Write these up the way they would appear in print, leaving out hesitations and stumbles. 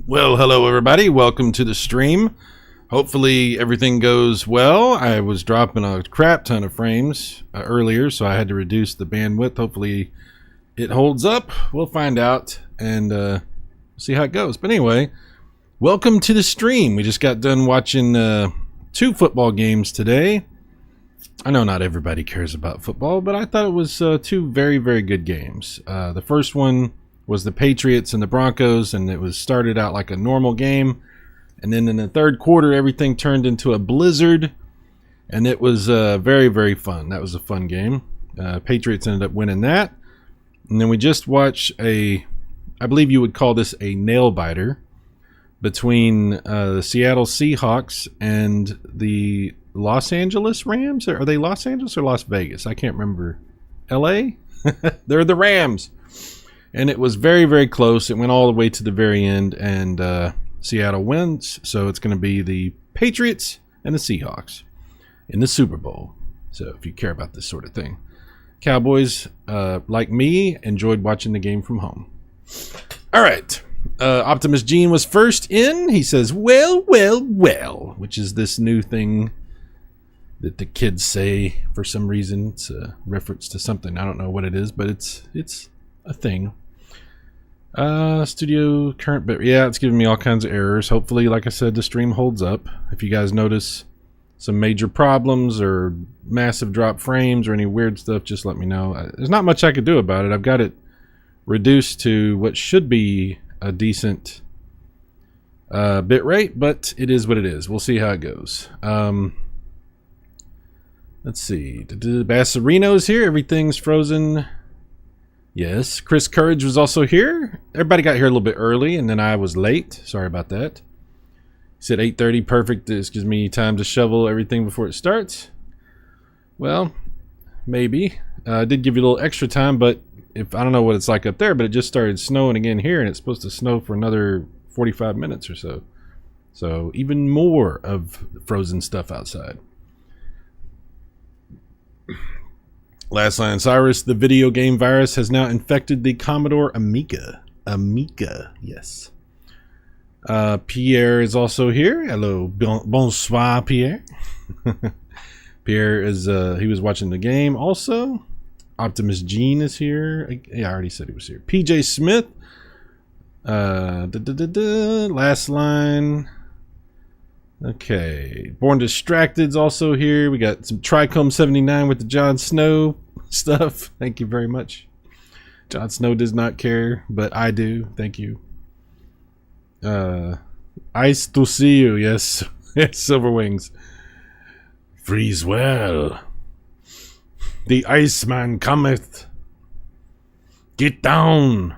Well, hello everybody. Welcome to the stream. Hopefully everything goes well. I was dropping a crap ton of frames earlier, so I had to reduce the bandwidth. Hopefully it holds up. We'll find out and see how it goes. But anyway, welcome to the stream. We just got done watching 2 football games today. I know not everybody cares about football, but I thought it was 2 very, very good games. The first one was the Patriots and the Broncos, and it was started out like a normal game, and then in the third quarter everything turned into a blizzard, and it was very, very fun. That was a fun game. Patriots ended up winning that, and then we just watched I believe you would call this a nail biter, between the Seattle Seahawks and the Los Angeles Rams. Are they Los Angeles or Las Vegas? I can't remember. LA? They're the Rams. And it was very, very close. It went all the way to the very end, and Seattle wins. So it's going to be the Patriots and the Seahawks in the Super Bowl. So if you care about this sort of thing. Cowboys, like me, enjoyed watching the game from home. All right. Optimus Gene was first in. He says, well, well, well, which is this new thing that the kids say for some reason. It's a reference to something. I don't know what it is, but it's a thing. Studio current bit. Yeah, it's giving me all kinds of errors. Hopefully, like I said, the stream holds up. If you guys notice some major problems or massive drop frames or any weird stuff, just let me know. There's not much I could do about it. I've got it reduced to what should be a decent bit rate, but it is what it is. We'll see how it goes. Let's see. Bassarino's here. Everything's frozen. Yes, Chris Courage was also here. Everybody got here a little bit early, and then I was late. Sorry about that. He said 8:30, perfect. This gives me time to shovel everything before it starts. Well, maybe. I did give you a little extra time, but I don't know what it's like up there, but it just started snowing again here, and it's supposed to snow for another 45 minutes or so. So even more of frozen stuff outside. Last line, Cyrus, the video game virus has now infected the Commodore Amiga. Amiga, yes. Pierre is also here. Hello, bonsoir, Pierre. Pierre is, he was watching the game also. Optimus Gene is here. Yeah, I already said he was here. PJ Smith. Last line. Okay, Born Distracted's also here. We got some Tricom 79 with the Jon Snow stuff. Thank you very much. Jon Snow does not care, but I do. Thank you. Ice to see you. Yes, Silver Wings. Freeze well. The Iceman cometh. Get down.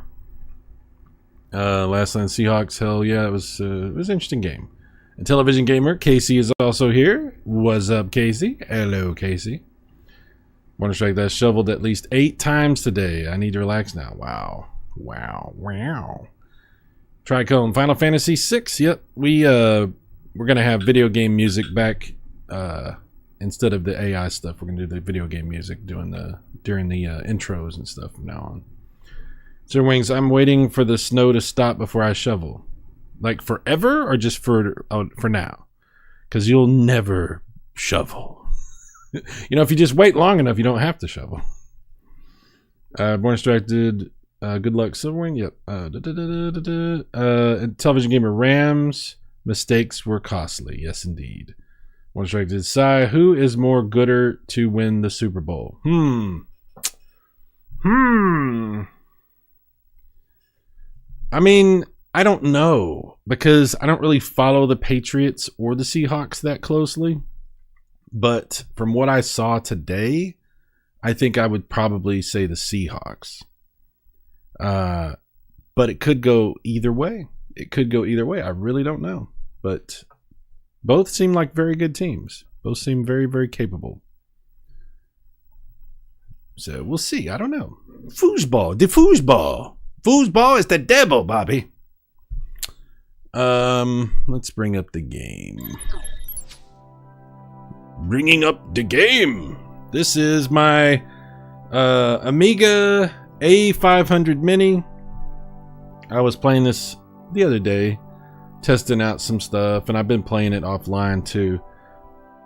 Last line, Seahawks. Hell yeah, it was an interesting game. And Television Gamer, Casey is also here. What's up, Casey? Hello, Casey. Want to strike that shoveled at least 8 times today. I need to relax now. Wow. Wow. Wow. Tricone, Final Fantasy 6. Yep. We're gonna have video game music back instead of the AI stuff. We're gonna do the video game music during the intros and stuff from now on. Sir Wings, I'm waiting for the snow to stop before I shovel. Like forever or just for now? Because you'll never shovel. You know, if you just wait long enough, you don't have to shovel. Born Distracted, good luck, Silverwing. Yep. Television Gamer Rams, mistakes were costly. Yes, indeed. Born Distracted, Sai, who is more gooder to win the Super Bowl? I mean, I don't know, because I don't really follow the Patriots or the Seahawks that closely. But from what I saw today, I think I would probably say the Seahawks. But it could go either way. It could go either way. I really don't know. But both seem like very good teams. Both seem very, very capable. So we'll see. I don't know. Foosball. The foosball. Foosball is the devil, Bobby. Let's bring up the game. Bringing up the game. This is my Amiga A500 Mini. I was playing this the other day. testing out some stuff, and I've been playing it offline too.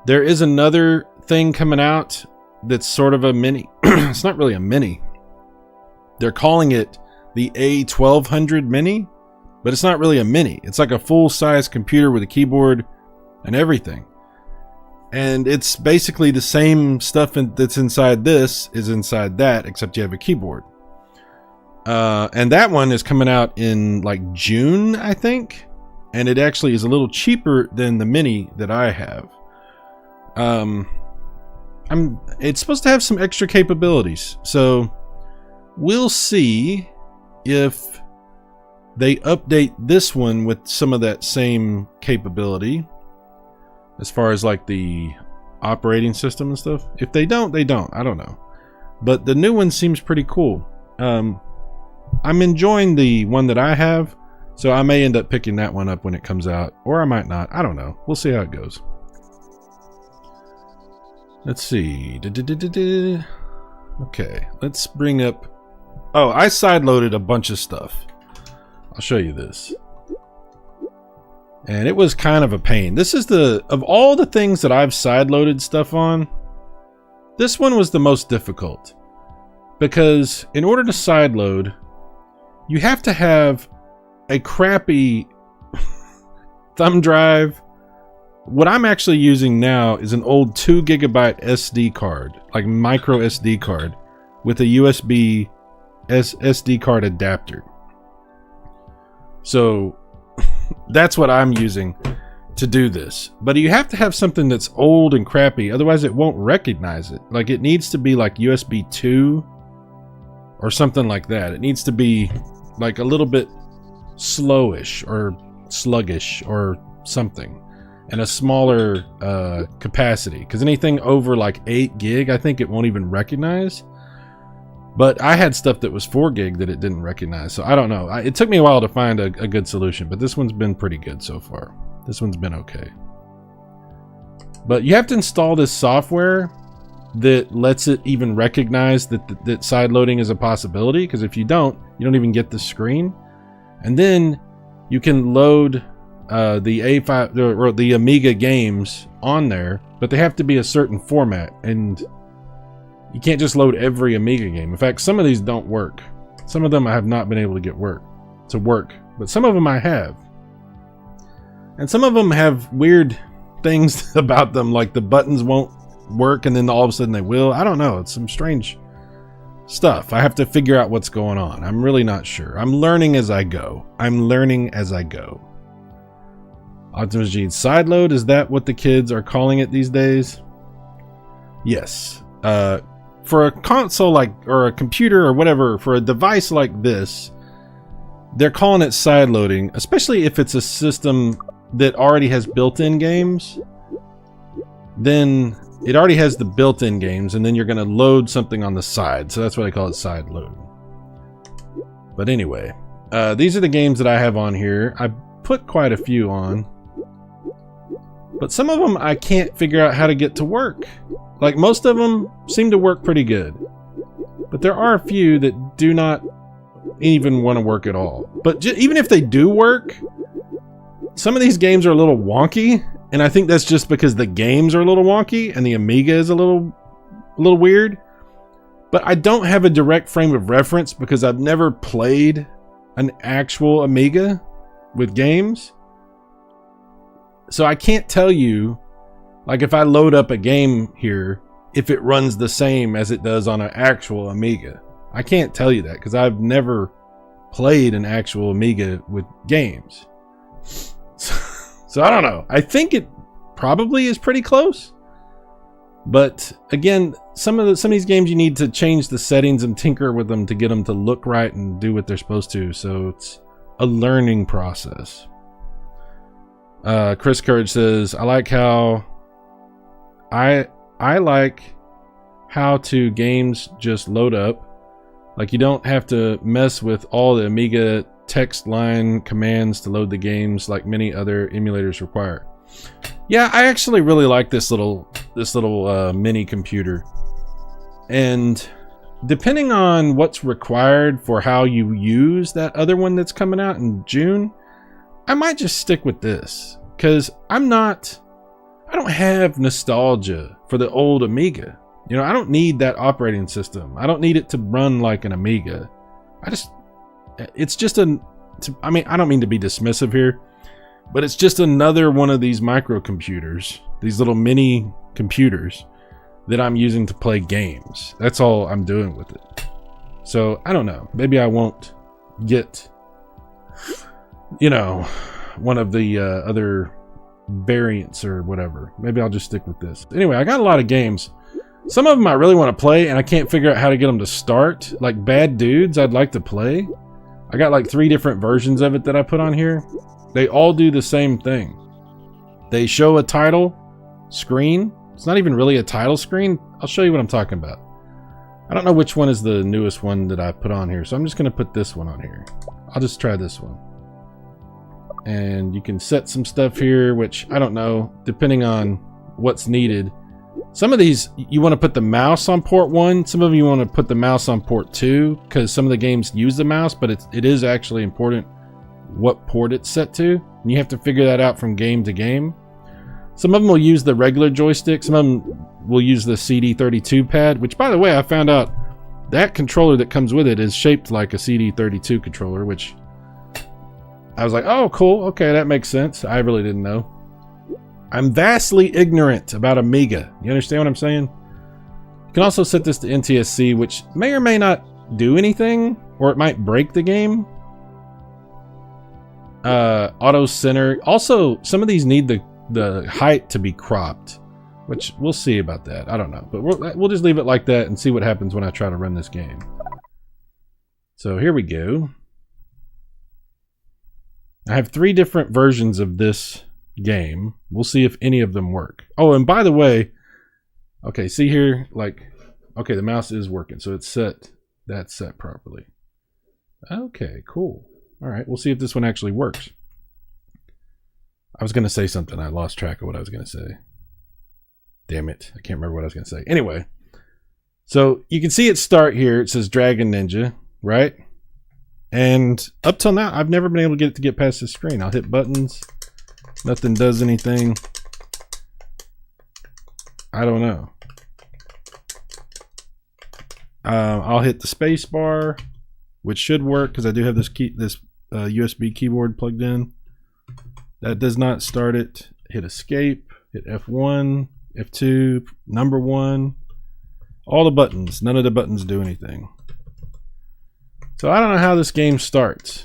There is another thing coming out that's sort of a mini. It's not really a mini. They're calling it the A1200 mini, but it's not really a mini. It's like a full-size computer with a keyboard and everything. And it's basically the same stuff that's inside this is inside that, except you have a keyboard. And that one is coming out in like June, I think. And it actually is a little cheaper than the mini that I have. It's supposed to have some extra capabilities. So we'll see if they update this one with some of that same capability. As far as like the operating system and stuff. If they don't, they don't. I don't know. But the new one seems pretty cool. I'm enjoying the one that I have. So I may end up picking that one up when it comes out. Or I might not. I don't know. We'll see how it goes. Let's see. Okay. Let's bring up... Oh, I sideloaded a bunch of stuff. I'll show you this. And it was kind of a pain. This is of all the things that I've sideloaded stuff on, this one was the most difficult. Because in order to sideload, you have to have a crappy thumb drive. What I'm actually using now is an old 2 GB SD card, like micro SD card, with a USB SD card adapter. So that's what I'm using to do this. But you have to have something that's old and crappy, otherwise it won't recognize it. Like it needs to be like USB 2 or something like that. It needs to be like a little bit slowish or sluggish or something, and a smaller capacity, because anything over like 8 gig I think it won't even recognize. But I had stuff that was 4 gig that it didn't recognize, so I don't know. It took me a while to find a good solution, but this one's been pretty good so far. This one's been okay. But you have to install this software that lets it even recognize that sideloading is a possibility, because if you don't even get the screen. And then you can load the A5 or the Amiga games on there, but they have to be a certain format, and you can't just load every Amiga game. In fact, some of these don't work. Some of them I have not been able to get to work, but some of them I have. And some of them have weird things about them, like the buttons won't work and then all of a sudden they will. I don't know. It's some strange stuff. I have to figure out what's going on. I'm really not sure. I'm learning as I go. Optimus Gene sideload, is that what the kids are calling it these days? Yes. For a console or a computer or whatever, for a device like this, they're calling it sideloading, especially if it's a system that already has built-in games. Then it already has the built-in games, and then you're going to load something on the side. So that's why they call it sideload. But anyway, these are the games that I have on here. I put quite a few on, but some of them I can't figure out how to get to work. Like most of them seem to work pretty good, but there are a few that do not even want to work at all. But even if they do work, some of these games are a little wonky, and I think that's just because the games are a little wonky and the Amiga is a little weird. But I don't have a direct frame of reference because I've never played an actual Amiga with games. So I can't tell you, like if I load up a game here, if it runs the same as it does on an actual Amiga. I can't tell you that because I've never played an actual Amiga with games. So I don't know. I think it probably is pretty close. But again, some of these games you need to change the settings and tinker with them to get them to look right and do what they're supposed to. So it's a learning process. Chris Courage says, I like how games just load up. Like you don't have to mess with all the Amiga text line commands to load the games like many other emulators require. Yeah, I actually really like this little mini computer. And depending on what's required for how you use that other one that's coming out in June, I might just stick with this because I don't have nostalgia for the old Amiga. You know, I don't need that operating system. I don't need it to run like an Amiga. It's just I mean, I don't mean to be dismissive here, but it's just another one of these microcomputers, these little mini computers that I'm using to play games. That's all I'm doing with it. So I don't know. Maybe I won't get, you know, one of the other variants or whatever. Maybe I'll just stick with this. Anyway, I got a lot of games. Some of them I really want to play, and I can't figure out how to get them to start. Like Bad Dudes, I'd like to play. I got like 3 different versions of it that I put on here. They all do the same thing. They show a title screen. It's not even really a title screen. I'll show you what I'm talking about. I don't know which one is the newest one that I put on here, so I'm just going to put this one on here. I'll just try this one. And you can set some stuff here, which I don't know, depending on what's needed. Some of these, you want to put the mouse on port 1. Some of you want to put the mouse on port 2, because some of the games use the mouse, but it is actually important what port it's set to. And you have to figure that out from game to game. Some of them will use the regular joystick. Some of them will use the CD32 pad, which, by the way, I found out that controller that comes with it is shaped like a CD32 controller, which I was like, oh, cool. Okay, that makes sense. I really didn't know. I'm vastly ignorant about Amiga. You understand what I'm saying? You can also set this to NTSC, which may or may not do anything, or it might break the game. Auto center. Also, some of these need the height to be cropped, which we'll see about that. I don't know, but we'll just leave it like that and see what happens when I try to run this game. So here we go. I have 3 different versions of this game. We'll see if any of them work. Oh, and by the way, okay, see here, like, okay, the mouse is working, so it's set. That's set properly. Okay, cool. All right, we'll see if this one actually works. I was going to say something. I lost track of what I was going to say. Damn it. I can't remember what I was going to say. Anyway, so you can see it start here. It says Dragon Ninja, right? And up till now, I've never been able to get it to get past the screen. I'll hit buttons. Nothing does anything. I don't know. I'll hit the space bar, which should work because I do have this USB keyboard plugged in. That does not start it. Hit escape, hit F1, F2, number 1. All the buttons. None of the buttons do anything. So I don't know how this game starts.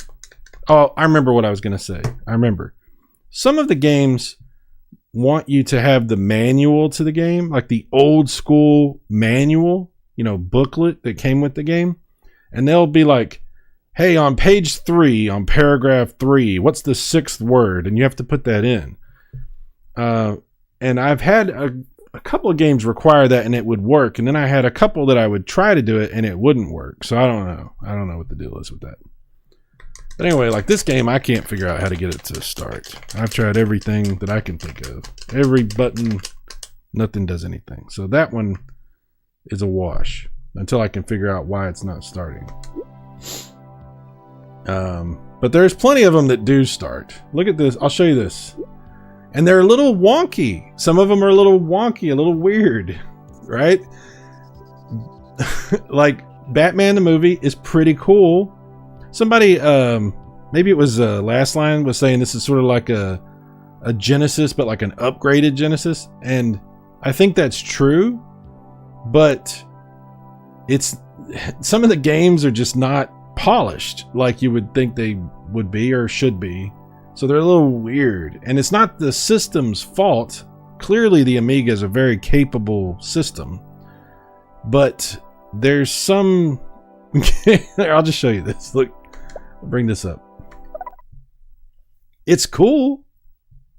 Oh, I remember what I was going to say. I remember. Some of the games want you to have the manual to the game, like the old school manual, you know, booklet that came with the game. And they'll be like, hey, on page 3, on paragraph 3, what's the 6th word? And you have to put that in. And I've had a couple of games require that and it would work. And then I had a couple that I would try to do it and it wouldn't work. So I don't know. I don't know what the deal is with that. But anyway, like this game, I can't figure out how to get it to start. I've tried everything that I can think of. Every button, nothing does anything. So that one is a wash until I can figure out why it's not starting. But there's plenty of them that do start. Look at this. I'll show you this. And they're a little wonky. Some of them are a little wonky, a little weird, right? Like Batman the movie is pretty cool. Somebody, maybe it was Last Line, was saying this is sort of like a Genesis, but like an upgraded Genesis. And I think that's true, but some of the games are just not polished like you would think they would be or should be. So they're a little weird. And it's not the system's fault. Clearly the Amiga is a very capable system. But there's some... I'll just show you this. Look, I'll bring this up. It's cool,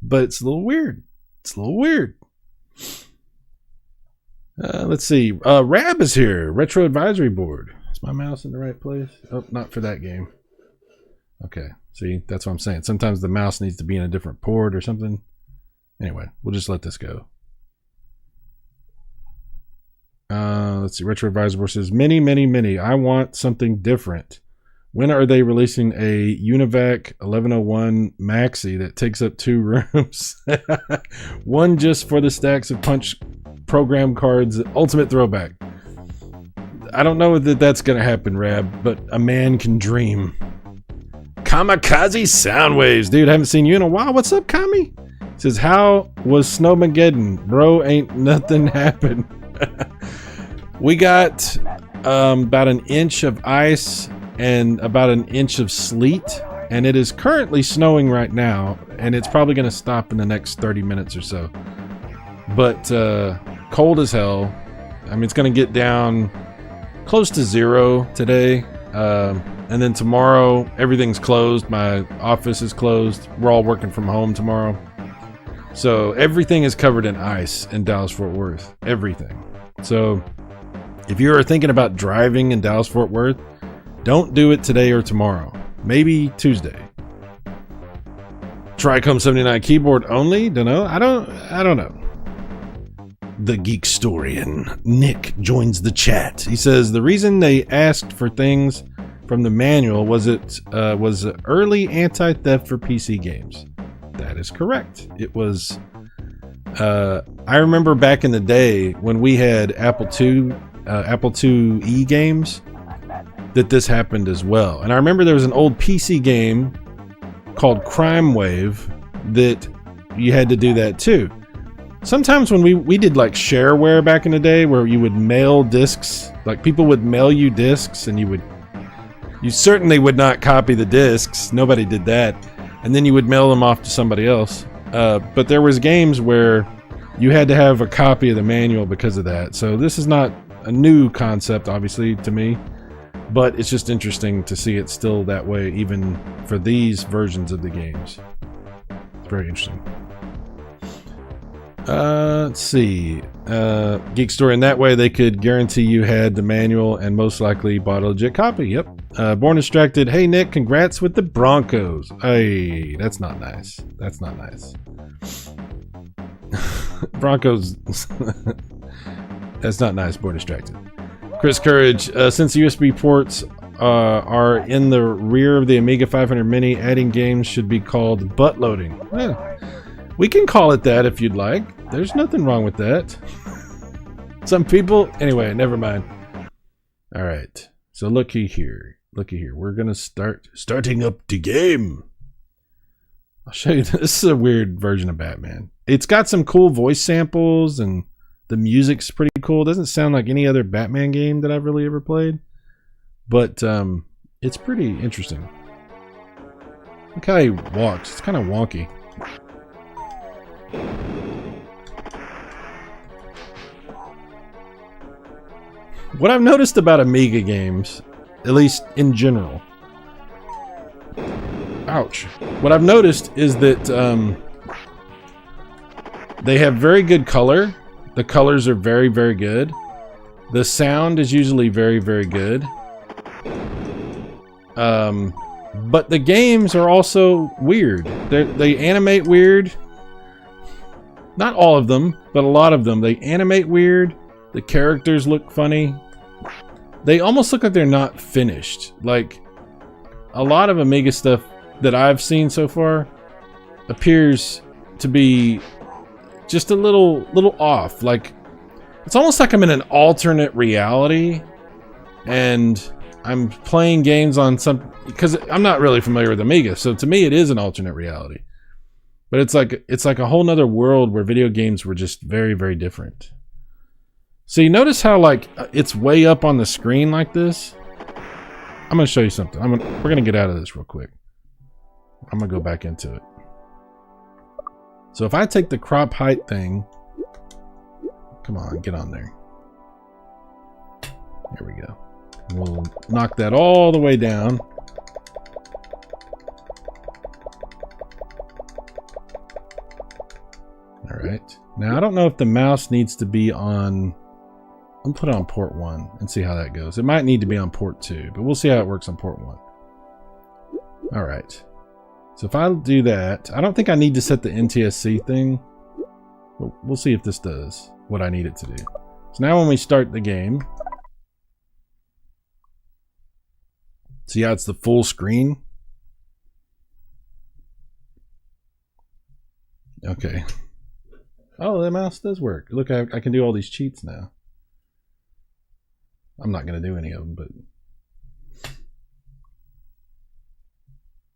but it's a little weird. It's a little weird. Let's see. Rab is here. Retro Advisory Board. Is my mouse in the right place? Oh, not for that game. Okay. See, that's what I'm saying. Sometimes the mouse needs to be in a different port or something. Anyway, we'll just let this go. Let's see. Retro Advisory Board says, many. I want something different. When are they releasing a Univac 1101 Maxi that takes up 2 rooms? One just for the stacks of punch program cards. Ultimate throwback. I don't know that that's going to happen, Rab, but a man can dream. Kamikaze Soundwaves. Dude, I haven't seen you in a while. What's up, Kami? Says, how was Snowmageddon? Bro, ain't nothing happened. We got about an inch of ice and about an inch of sleet, and it is currently snowing right now, and it's probably going to stop in the next 30 minutes or so. But cold as hell. I mean, it's going to get down close to 0 today, and then tomorrow everything's closed. My office is closed. We're all working from home tomorrow, so everything is covered in ice in Dallas-Fort Worth. Everything. So if you are thinking about driving in Dallas-Fort Worth, don't do it today or tomorrow. Maybe Tuesday. Tricom 79 keyboard only? Dunno. I don't know. The Geekstorian Nick joins the chat. He says the reason they asked for things from the manual was early anti-theft for PC games. That is correct. It was. I remember back in the day when we had Apple IIe games, that this happened as well. And I remember there was an old PC game called Crime Wave that you had to do that too. Sometimes when we did like shareware back in the day where you would mail discs, like people would mail you discs and you certainly would not copy the discs. Nobody did that. And then you would mail them off to somebody else. But there was games where you had to have a copy of the manual because of that. So this is not a new concept, obviously, to me. But it's just interesting to see it still that way, even for these versions of the games. It's very interesting. Let's see. Geek Story, in that way they could guarantee you had the manual and most likely bought a legit copy. Yep. Born Distracted. Hey Nick, congrats with the Broncos. Hey, that's not nice. That's not nice. Broncos. That's not nice. Born Distracted. Chris Courage, since the USB ports are in the rear of the Amiga 500 Mini, adding games should be called butt loading. Yeah. We can call it that if you'd like. There's nothing wrong with that. Some people... Anyway, never mind. Alright. So looky here. Looky here. We're going to starting up the game. I'll show you. This is a weird version of Batman. It's got some cool voice samples and the music's pretty cool. It doesn't sound like any other Batman game that I've really ever played. But it's pretty interesting. Look how he walks. It's kind of wonky. What I've noticed about Amiga games, at least in general... Ouch. What I've noticed is that they have very good color. The colors are very, very good. The sound is usually very, very good. But the games are also weird. They animate weird. Not all of them, but a lot of them. They animate weird. The characters look funny. They almost look like they're not finished. Like, a lot of Amiga stuff that I've seen so far appears to be just a little off. Like, it's almost like I'm in an alternate reality and I'm playing games on some... Because I'm not really familiar with Amiga, so to me it is an alternate reality. But it's like a whole nother world where video games were just very, very different. So you notice how like it's way up on the screen like this? I'm going to show you something. We're going to get out of this real quick. I'm going to go back into it. So if I take the crop height thing, come on, get on there. There we go. We'll knock that all the way down. All right. Now I don't know if the mouse needs to be on... I'll put it on port 1 and see how that goes. It might need to be on port 2, but we'll see how it works on port 1. All right. So if I do that, I don't think I need to set the NTSC thing, but we'll see if this does what I need it to do. So now when we start the game, See how it's the full screen? Okay. Oh, the mouse does work. Look, I can do all these cheats now. I'm not going to do any of them, but...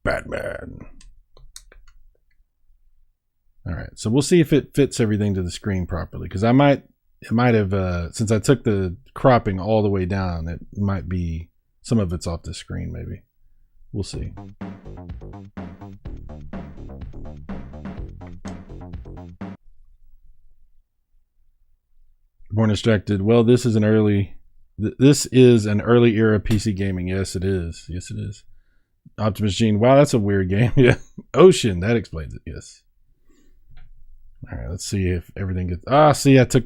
Batman. All right, so we'll see if it fits everything to the screen properly, because it might have, since I took the cropping all the way down, it might be, some of it's off the screen maybe. We'll see. Born Distracted. Well, this is an early era PC gaming. Yes, it is. Yes, it is. Optimus Gene. Wow, that's a weird game. Yeah. Ocean. That explains it. Yes. All right, let's see if everything gets... see, I took...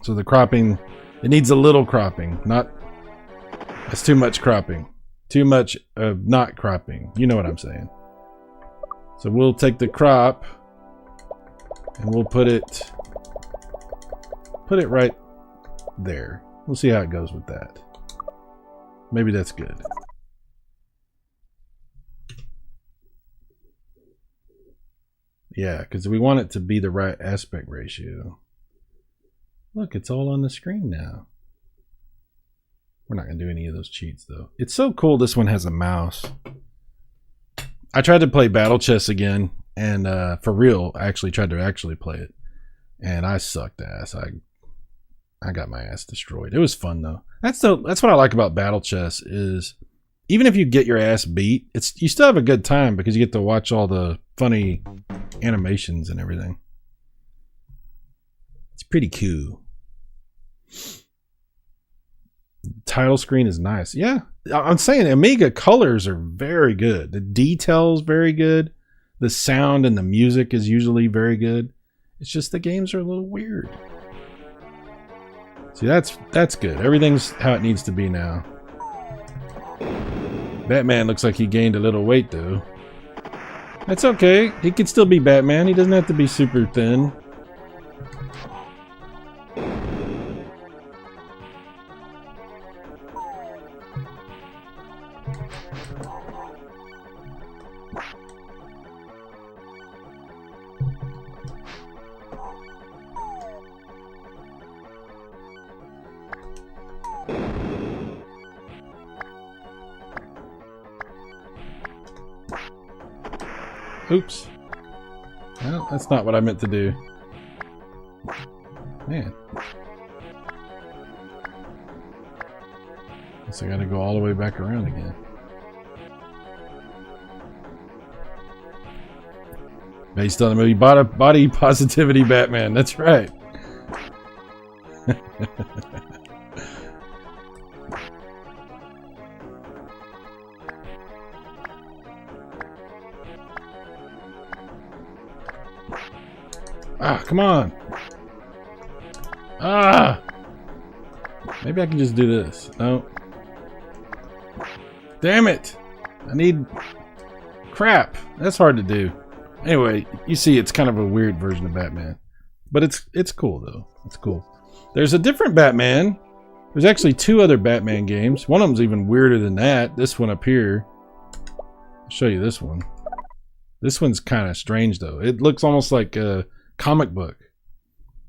So the cropping... It needs a little cropping. Not... That's too much cropping. Too much of not cropping. You know what I'm saying. So we'll take the crop... And we'll put it... Put it right there. We'll see how it goes with that. Maybe that's good. Yeah, because we want it to be the right aspect ratio. Look, it's all on the screen now. We're not going to do any of those cheats, though. It's so cool this one has a mouse. I tried to play Battle Chess again, and for real, I actually tried to play it. And I sucked ass. I got my ass destroyed. It was fun, though. That's what I like about Battle Chess is even if you get your ass beat, you still have a good time because you get to watch all the funny animations and everything. It's pretty cool. The title screen is nice. Yeah, I'm saying Amiga colors are very good. The details very good. The sound and the music is usually very good. It's just the games are a little weird. See, that's good. Everything's how it needs to be now. Batman looks like he gained a little weight, though. That's okay. He could still be Batman. He doesn't have to be super thin. Oops. Well, that's not what I meant to do. Man. Guess I gotta go all the way back around again. Based on the movie Body Positivity Batman. That's right. Come on. Maybe I can just do this. No. Damn it. I need... Crap. That's hard to do. Anyway, you see it's kind of a weird version of Batman. But it's cool, though. It's cool. There's a different Batman. There's actually 2 other Batman games. One of them's even weirder than that. This one up here. I'll show you this one. This one's kind of strange, though. It looks almost like a comic book.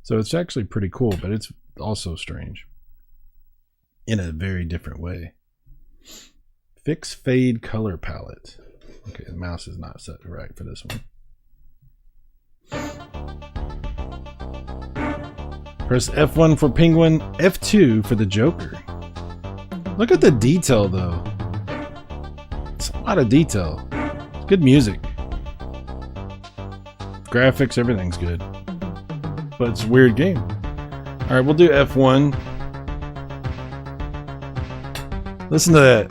So it's actually pretty cool, but it's also strange. In a very different way. Fix Fade Color Palette. Okay, the mouse is not set right for this one. Press F1 for Penguin, F2 for the Joker. Look at the detail, though. It's a lot of detail. It's good music. Graphics, everything's good. But it's a weird game. Alright, we'll do F1. Listen to that.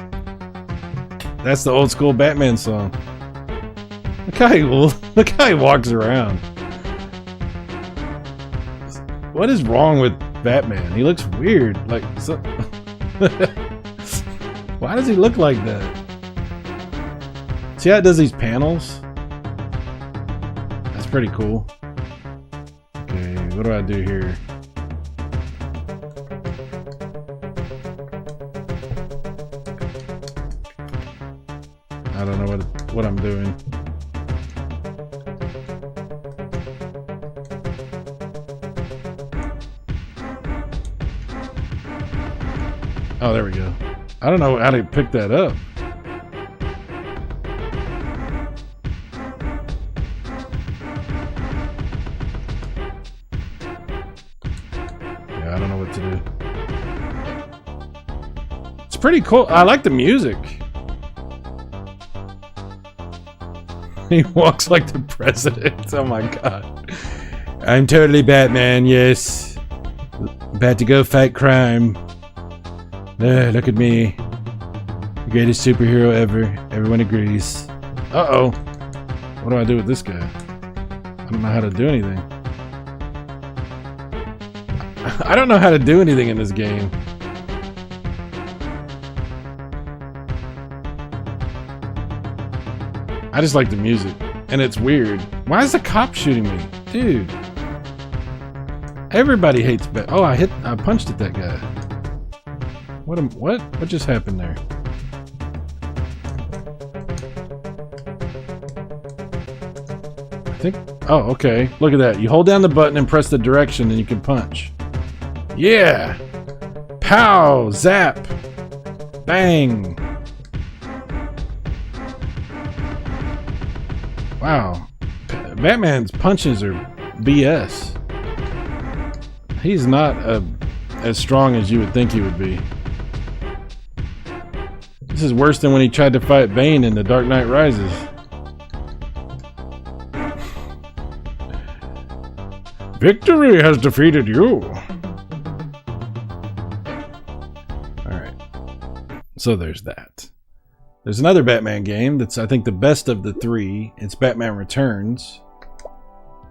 That's the old school Batman song. Look how he walks around. What is wrong with Batman? He looks weird. Like, so why does he look like that? See how it does these panels? That's pretty cool. Okay, what do I do here? I don't know what I'm doing. Oh, there we go. I don't know how to pick that up. Yeah, I don't know what to do. It's pretty cool. I like the music. He walks like the president. Oh my god. I'm totally Batman, yes. About to go fight crime. Look at me. The greatest superhero ever. Everyone agrees. Uh-oh. What do I do with this guy? I don't know how to do anything. I don't know how to do anything in this game. I just like the music. And it's weird. Why is the cop shooting me? Dude. Everybody hates Batman. Oh, I punched at that guy. What just happened there? I think, oh, okay. Look at that. You hold down the button and press the direction and you can punch. Yeah! Pow! Zap! Bang! Wow. Batman's punches are BS. He's not as strong as you would think he would be. This is worse than when he tried to fight Bane in The Dark Knight Rises. Victory has defeated you. Alright. So there's that. There's another Batman game that's, I think, the best of the three. It's Batman Returns.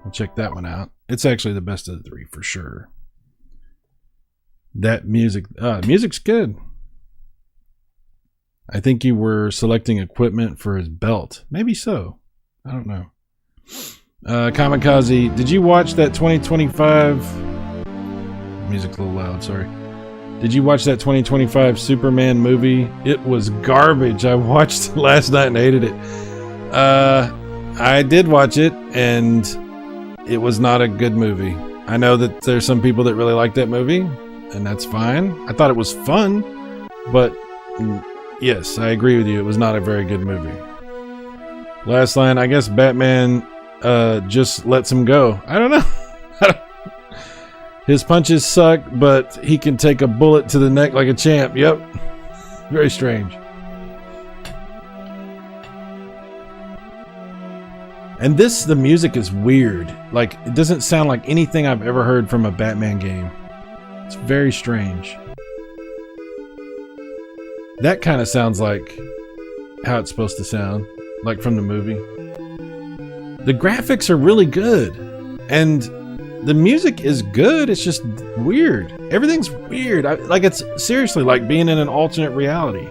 I'll check that one out. It's actually the best of the three, for sure. That music... music's good. I think you were selecting equipment for his belt. Maybe so. I don't know. Kamikaze, did you watch that 2025... Music's a little loud, sorry. Did you watch that 2025 Superman movie? It was garbage. I watched it last night and hated it. I did watch it, and it was not a good movie. I know that there's some people that really like that movie, and that's fine. I thought it was fun, but... yes, I agree with you. It was not a very good movie. Last line, I guess Batman just lets him go. I don't know. His punches suck, but he can take a bullet to the neck like a champ. Yep. Very strange. And the music is weird. Like, it doesn't sound like anything I've ever heard from a Batman game. It's very strange. That kind of sounds like how it's supposed to sound, like from the movie. The graphics are really good, and the music is good. It's just weird. Everything's weird. Like, it's seriously like being in an alternate reality.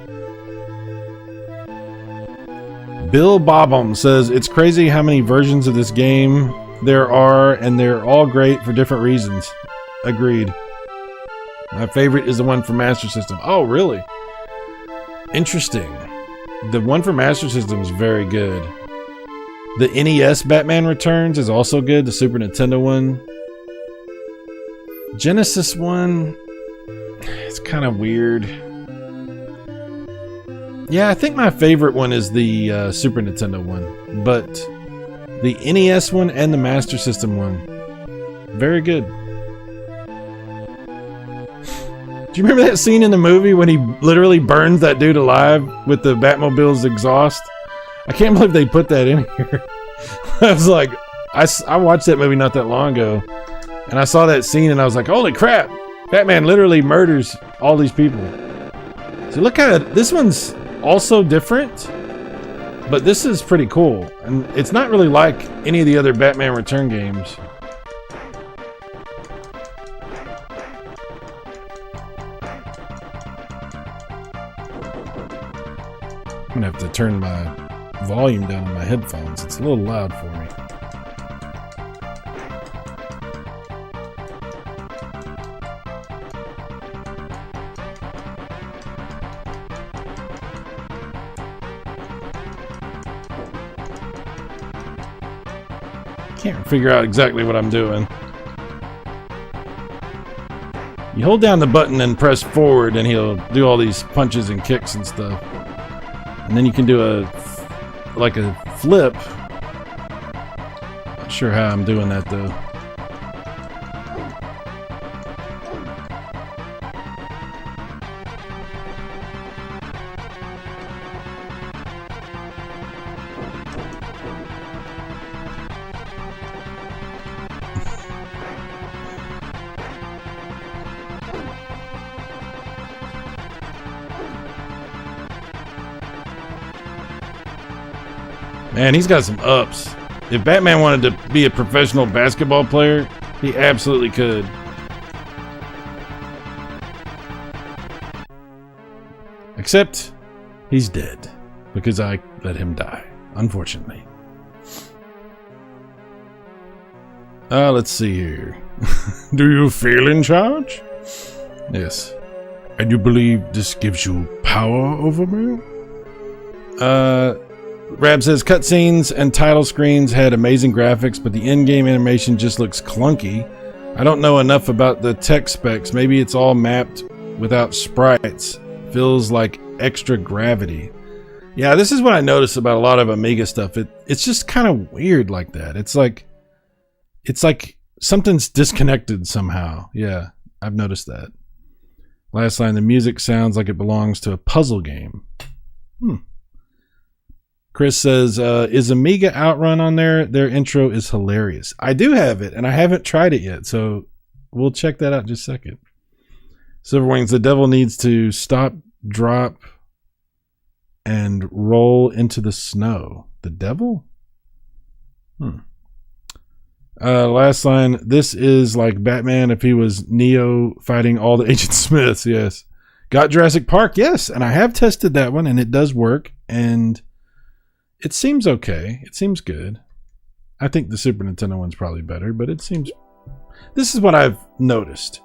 Bill Bobbum says, it's crazy how many versions of this game there are, and they're all great for different reasons. Agreed. My favorite is the one for Master System. Oh, really? Interesting. The one for Master System is very good. The NES Batman Returns is also good. The Super Nintendo one. Genesis one, it's kind of weird. Yeah, I think my favorite one is the Super Nintendo one. But the NES one and the Master System one, very good. Do you remember that scene in the movie when he literally burns that dude alive with the Batmobile's exhaust? I can't believe they put that in here. I was like, I watched that movie not that long ago, and I saw that scene and I was like, holy crap, Batman literally murders all these people. So look at it. This one's also different, but this is pretty cool. And it's not really like any of the other Batman Return games. I'm gonna have to turn my volume down on my headphones. It's a little loud for me. Can't figure out exactly what I'm doing. You hold down the button and press forward and he'll do all these punches and kicks and stuff. And then you can do a flip. Not sure how I'm doing that though. Man, he's got some ups. If Batman wanted to be a professional basketball player, he absolutely could. Except, he's dead. Because I let him die. Unfortunately. Let's see here. Do you feel in charge? Yes. And you believe this gives you power over me? Rab says cutscenes and title screens had amazing graphics, but the in-game animation just looks clunky. I don't know enough about the tech specs. Maybe it's all mapped without sprites. Feels like extra gravity. Yeah, this is what I notice about a lot of Amiga stuff. It's just kind of weird like that. It's like something's disconnected somehow. Yeah, I've noticed that. Last line, the music sounds like it belongs to a puzzle game. Chris says, is Amiga Outrun on there? Their intro is hilarious. I do have it, and I haven't tried it yet, so we'll check that out in just a second. Silverwings, the devil needs to stop, drop, and roll into the snow. The devil? Last line, this is like Batman if he was Neo fighting all the Agent Smiths, yes. Got Jurassic Park, yes, and I have tested that one, and it does work, and it seems okay. It seems good. I think the Super Nintendo one's probably better, but it seems... This is what I've noticed.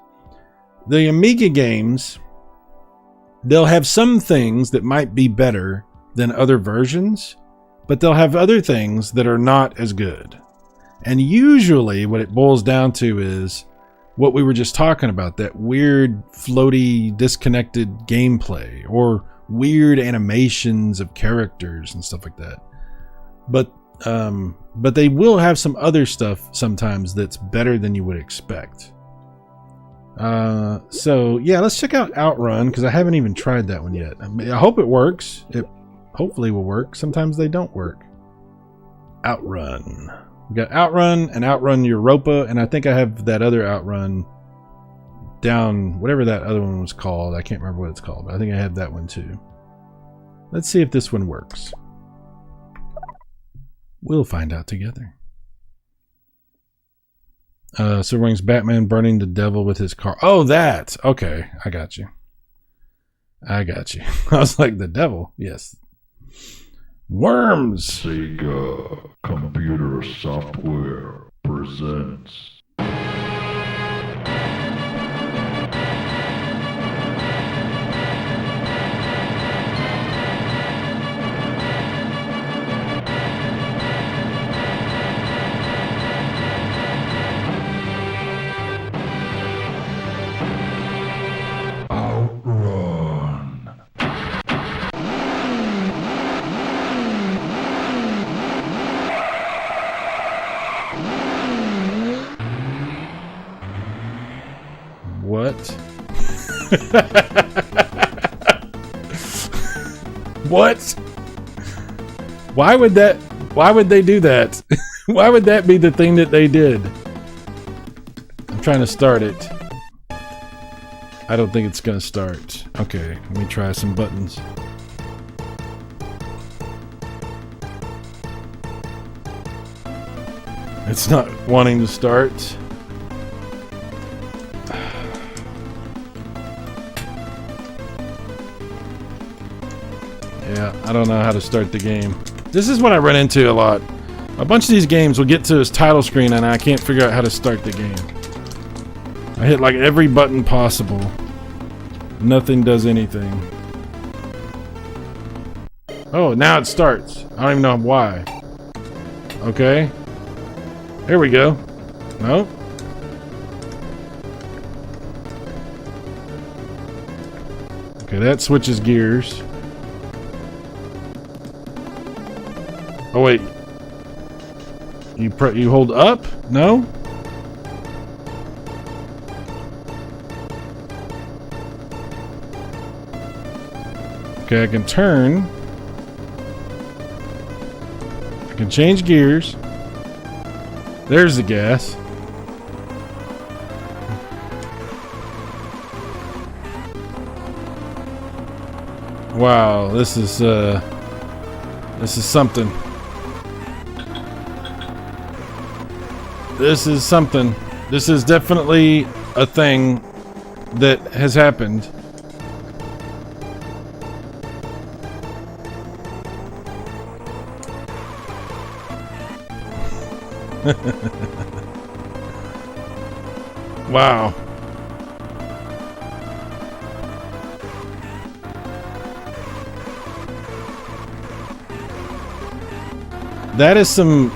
The Amiga games, they'll have some things that might be better than other versions, but they'll have other things that are not as good. And usually what it boils down to is what we were just talking about, that weird, floaty, disconnected gameplay, or weird animations of characters and stuff like that. But they will have some other stuff sometimes that's better than you would expect. So yeah, let's check out Outrun, because I haven't even tried that one yet. I hope it works. It hopefully will work. Sometimes they don't work. Outrun. We got Outrun and Outrun Europa, and I think I have that other Outrun down, whatever that other one was called. I can't remember what it's called, but I think I have that one too. Let's see if this one works. We'll find out together. Silverwing's Batman burning the devil with his car. Oh, that! Okay, I got you. I was like, the devil? Yes. Worms! Sega Computer Software presents... What? What? Why would they do that? Why would that be the thing that they did? I'm trying to start it. I don't think it's gonna start. Okay, let me try some buttons. It's not wanting to start. Yeah, I don't know how to start the game. This is what I run into a lot. A bunch of these games will get to its title screen and I can't figure out how to start the game. I hit like every button possible. Nothing does anything. Oh, now it starts. I don't even know why. Okay. There we go. Nope. Okay, that switches gears. Oh wait. You hold up? No? Okay, I can turn. I can change gears. There's the gas. Wow, this is something. This is something. This is definitely a thing that has happened. Wow. That is some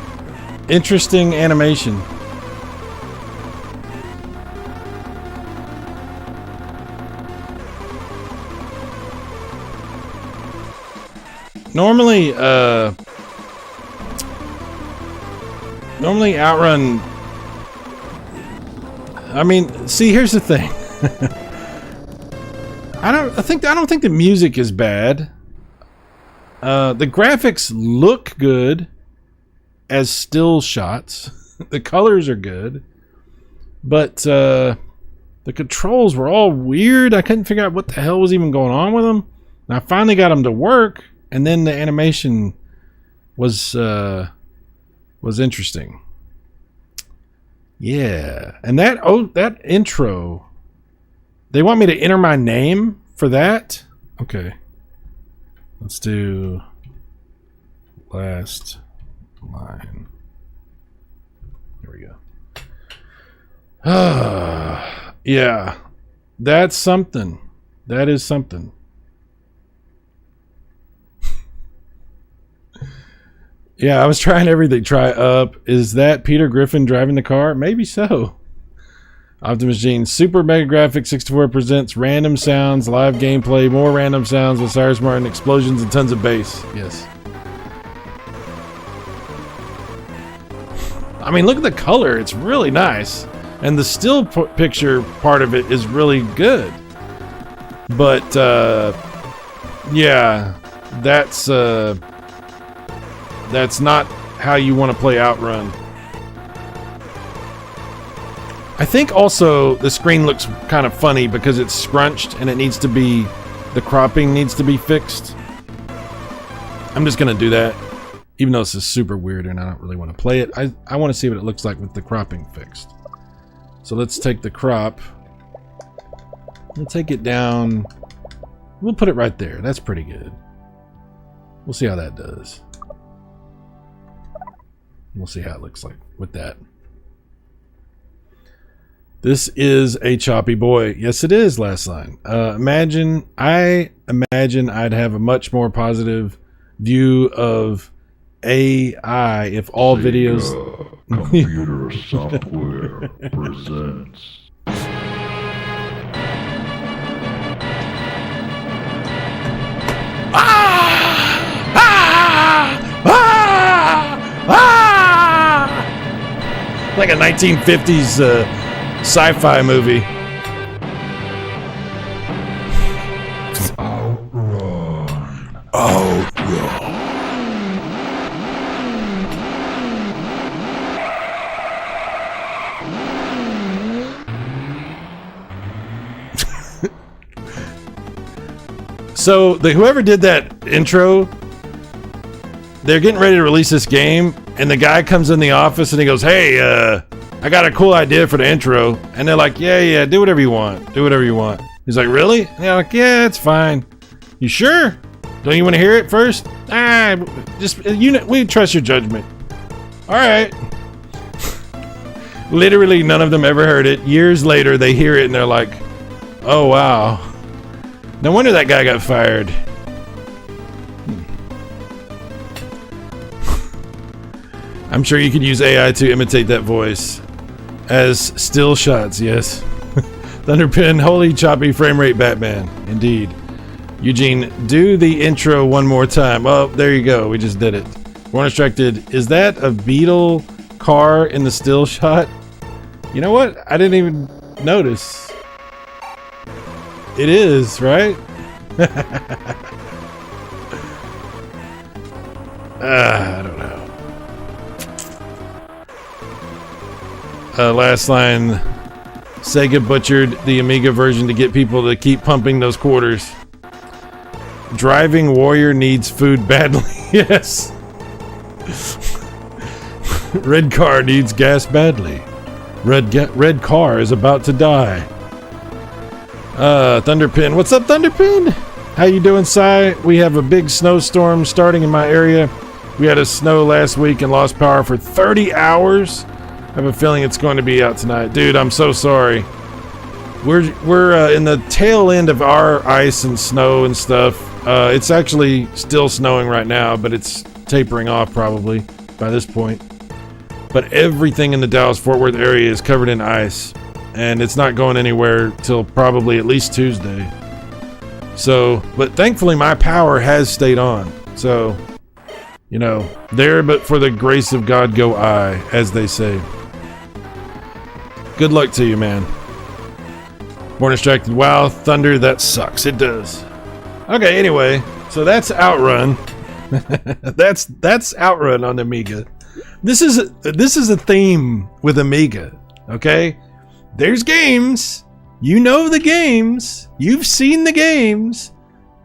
interesting animation. Normally Outrun. I mean, see, here's the thing. I don't think the music is bad. The graphics look good as still shots. The colors are good, but the controls were all weird. I couldn't figure out what the hell was even going on with them. And I finally got them to work, and then the animation was interesting. Yeah, and that intro. They want me to enter my name for that? Okay. Let's do last line. Here we go. Yeah. That's something. That is something. Yeah, I was trying everything. Try up. Is that Peter Griffin driving the car? Maybe so. Optimus Gene. Super Mega Graphics 64 presents random sounds, live gameplay, more random sounds with Cyrus Martin, explosions, and tons of bass. Yes. I mean, look at the color. It's really nice. And the still picture part of it is really good. But, yeah, that's not how you want to play Outrun. I think also the screen looks kind of funny because it's scrunched and it needs to be, the cropping needs to be fixed. I'm just going to do that. Even though this is super weird and I don't really want to play it. I want to see what it looks like with the cropping fixed. So let's take the crop. We'll take it down. We'll put it right there. That's pretty good. We'll see how that does. We'll see how it looks like with that. This is a choppy boy. Yes, it is. Last line. I imagine I'd have a much more positive view of AI if all videos. Computer software presents. Like a 1950s sci-fi movie. Outrun. Outrun. So whoever did that intro, they're getting ready to release this game, and the guy comes in the office and he goes, "Hey, I got a cool idea for the intro." And they're like, yeah, do whatever you want. Do whatever you want. He's like, really? And they're like, yeah, it's fine. You sure? Don't you want to hear it first? We trust your judgment. All right. Literally none of them ever heard it. Years later, they hear it and they're like, oh, wow. No wonder that guy got I'm sure you could use AI to imitate that voice as still shots, yes. Thunderpin, holy choppy frame rate Batman. Indeed. Eugene, do the intro one more time. Oh, there you go. We just did it. Born Distracted, is that a Beetle car in the still shot? You know what? I didn't even notice. It is, right? I don't know. Last line. Sega butchered the Amiga version to get people to keep pumping those quarters. Driving warrior needs food badly. Yes. Red car needs gas badly. Red car is about to die. Thunderpin. What's up, Thunderpin? How you doing, Cy? We have a big snowstorm starting in my area. We had a snow last week and lost power for 30 hours. I have a feeling it's going to be out tonight. Dude, I'm so sorry. We're in the tail end of our ice and snow and stuff. It's actually still snowing right now, but it's tapering off probably by this point. But everything in the Dallas-Fort Worth area is covered in ice, and it's not going anywhere till probably at least Tuesday. So, but thankfully my power has stayed on. So, you know, there but for the grace of God go I, as they say. Good luck to you, man. Born Distracted. Wow, Thunder, that sucks. It does. Okay, anyway, so that's Outrun. that's Outrun on Amiga. This is a theme with Amiga, okay? There's games. You know the games. You've seen the games,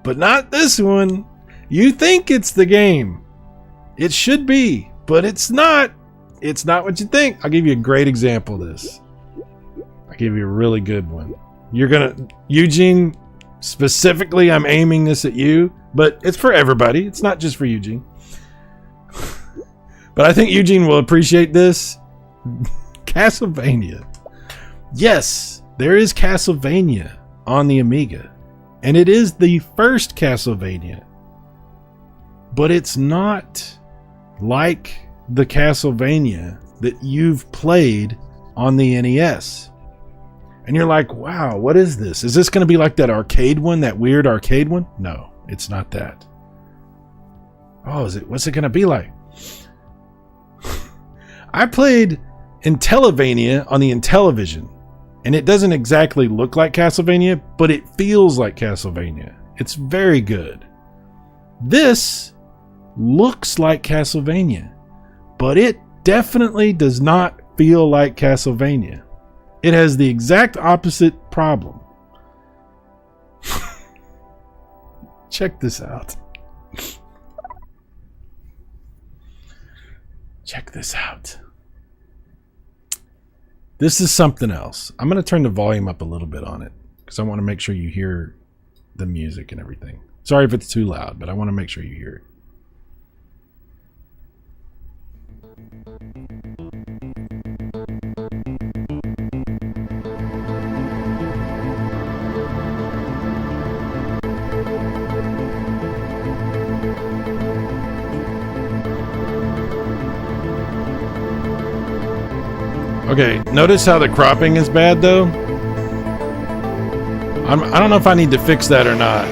but not this one. You think it's the game. It should be, but it's not. It's not what you think. I'll give you a great example of this. I'll give you a really good one. You're gonna, Eugene, specifically, I'm aiming this at you, but it's for everybody. It's not just for Eugene. But I think Eugene will appreciate this. Castlevania. Yes, there is Castlevania on the Amiga. And it is the first Castlevania. But it's not like the Castlevania that you've played on the NES. And you're like, wow, what is this? Is this going to be like that arcade one, that weird arcade one? No, it's not that. Oh, is it? What's it going to be like? I played Intellavania on the Intellivision, and it doesn't exactly look like Castlevania, but it feels like Castlevania. It's very good. This looks like Castlevania, but it definitely does not feel like Castlevania. It has the exact opposite problem. Check this out. Check this out. This is something else. I'm going to turn the volume up a little bit on it because I want to make sure you hear the music and everything. Sorry if it's too loud, but I want to make sure you hear it. Okay, notice how the cropping is bad though? I don't know if I need to fix that or not.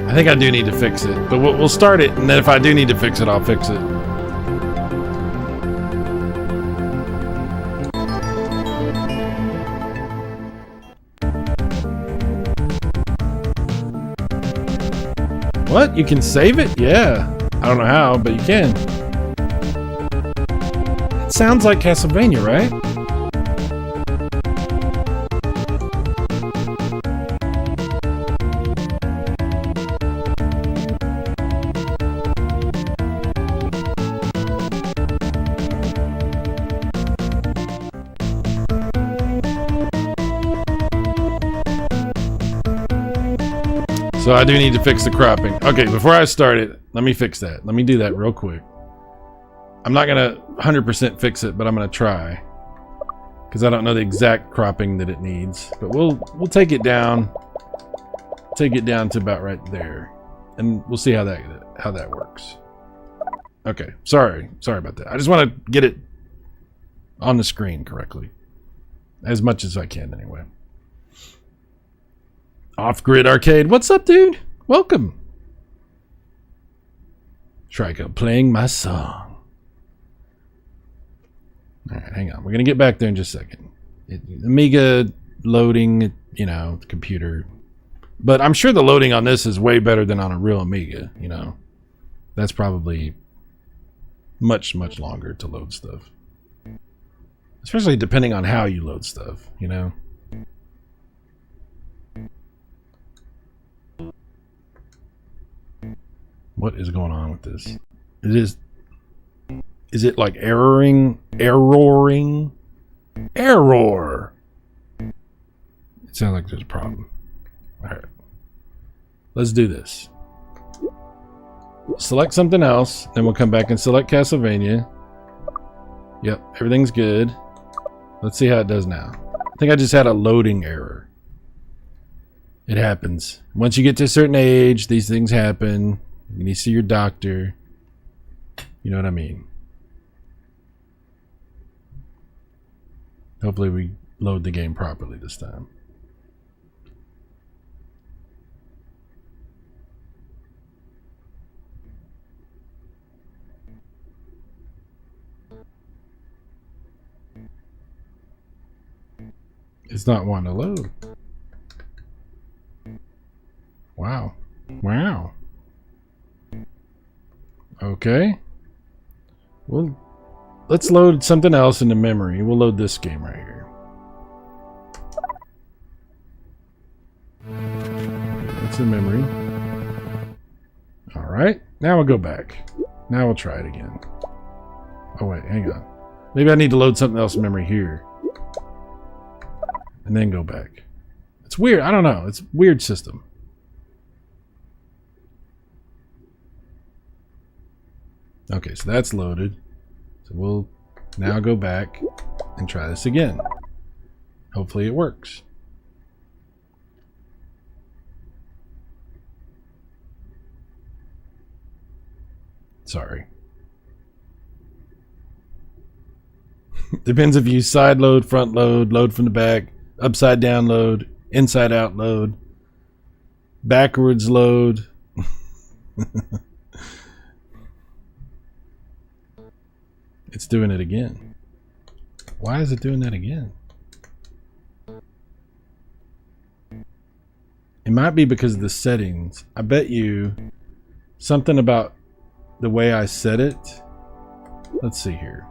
I think I do need to fix it, but we'll start it, and then if I do need to fix it, I'll fix it. What? You can save it? Yeah. I don't know how, but you can. It sounds like Castlevania, right? So I do need to fix the cropping. Okay, before I start it, let me fix that. Let me do that real quick. I'm not going to 100% fix it, but I'm going to try. because I don't know the exact cropping that it needs. But we'll take it down. Take it down to about right there, and we'll see how that works. Okay, sorry about that. I just want to get it on the screen correctly, as much as I can anyway. Off-Grid Arcade, what's up, dude? Welcome. Trico playing my song. All right, hang on. We're gonna get back there in just a second. Amiga loading, you know, the computer. But I'm sure the loading on this is way better than on a real Amiga, you know. That's probably much, much longer to load stuff. Especially depending on how you load stuff, you know. What is going on with this? Is it like erroring? Error! It sounds like there's a problem. Alright. Let's do this. Select something else, then we'll come back and select Castlevania. Yep, everything's good. Let's see how it does now. I think I just had a loading error. It happens. Once you get to a certain age, these things happen. You need to see your doctor. You know what I mean. Hopefully we load the game properly this time. It's not wanting to load. Wow. Wow. Okay. Well, let's load something else into memory. We'll load this game right here. It's in memory. Alright. Now we'll go back. Now we'll try it again. Oh wait, hang on. Maybe I need to load something else in memory here. And then go back. It's weird. I don't know. It's a weird system. Okay, so that's loaded. So we'll now go back and try this again. Hopefully it works. Sorry. Depends if you side load, front load, load from the back, upside down load, inside out load, backwards load. It's doing it again. Why is it doing that again? It might be because of the settings. I bet you something about the way I set it. Let's see here.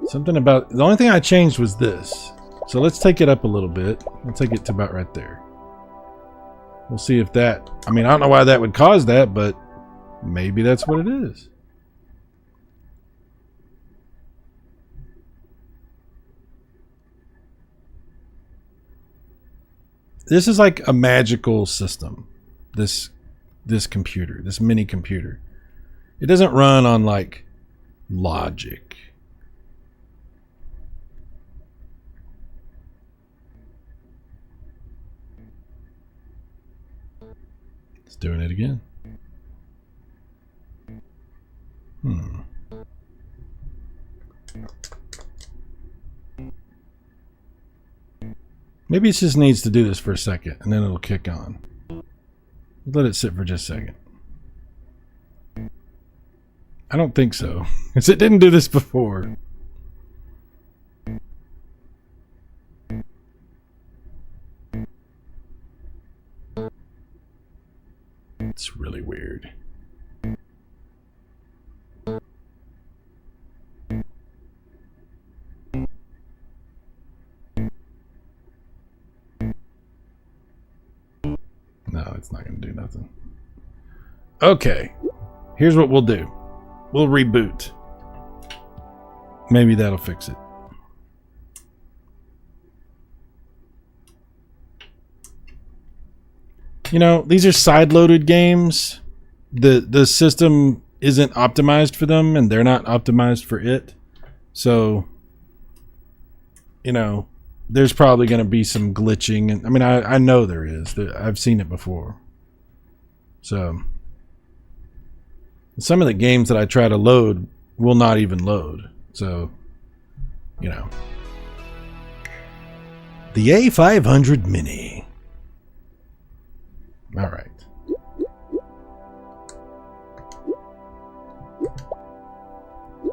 Something about, the only thing I changed was this. So let's take it up a little bit. We'll take it to about right there. We'll see if that, I mean, I don't know why that would cause that, but maybe that's what it is. This is like a magical system. This computer, this mini computer. It doesn't run on like logic. It's doing it again. Maybe it just needs to do this for a second and then it'll kick on. Let it sit for just a second. I don't think so, because it didn't do this before. It's really weird. No, it's not going to do nothing. Okay, here's what we'll do. We'll reboot. Maybe that'll fix it. You know, these are side-loaded games. The system isn't optimized for them, and they're not optimized for it. So you know, there's probably going to be some glitching. And I mean, I know there is. I've seen it before. So some of the games that I try to load will not even load. So, you know. The A500 Mini. All right.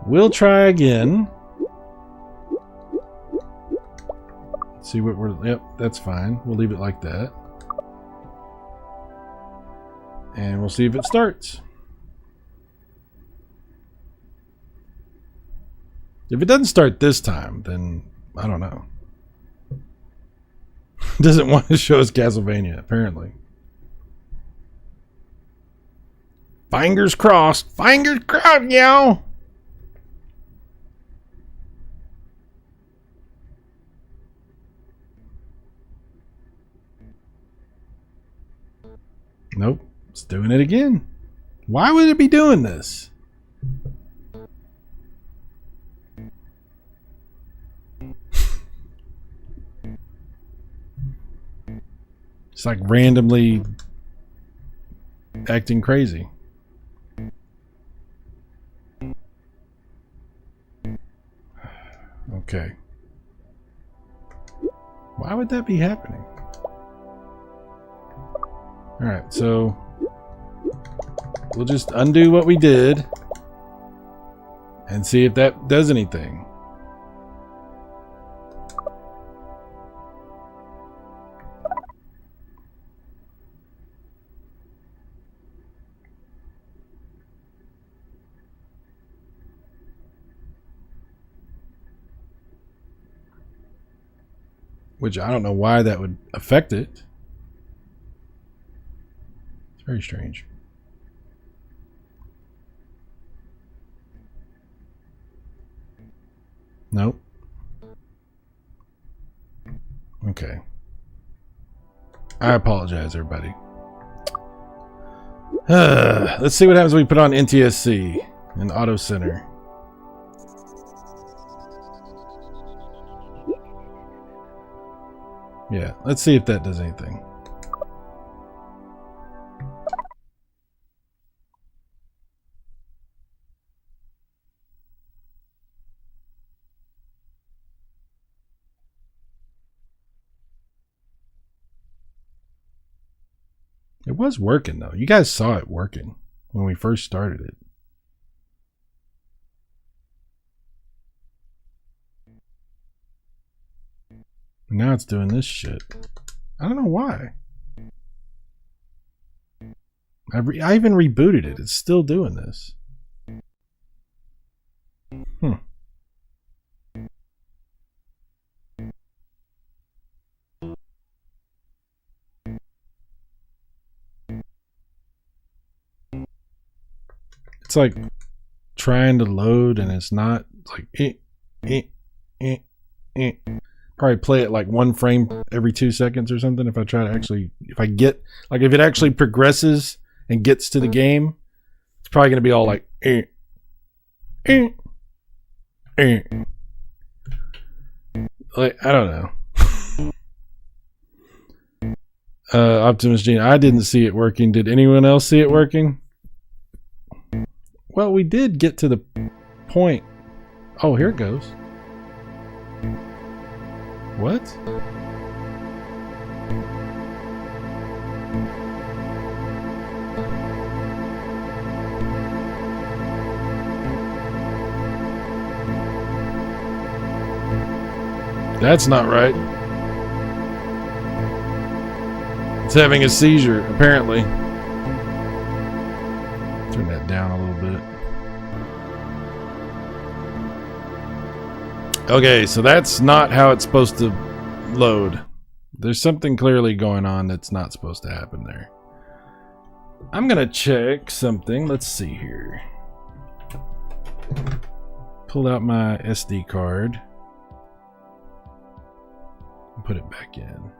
We'll try again. See what we're... Yep, that's fine. We'll leave it like that. And we'll see if it starts. If it doesn't start this time, then I don't know. Doesn't want to show us Castlevania, apparently. Fingers crossed. Fingers crossed, yo! Nope. It's doing it again. Why would it be doing this? It's like randomly acting crazy. Okay. Why would that be happening? Alright, so we'll just undo what we did and see if that does anything. Which I don't know why that would affect it. It's very strange. Nope. Okay. I apologize, everybody. Let's see what happens when we put on NTSC and Auto Center. Yeah, let's see if that does anything. It was working, though. You guys saw it working when we first started it. And now it's doing this shit. I don't know why. I even rebooted it. It's still doing this. It's like trying to load and it's not. It's like probably play it like one frame every 2 seconds or something. If I try to actually, if I get like if it actually progresses and gets to the game, it's probably going to be all like like I don't know. Optimus Gene, I didn't see it working. Did anyone else see it working? Well, we did get to the point. Oh, here it goes. What? That's not right. It's having a seizure, apparently. Turn that down a little bit. Okay, so that's not how it's supposed to load. There's something clearly going on that's not supposed to happen there. I'm gonna check something. Let's see here. Pull out my SD card. And put it back in.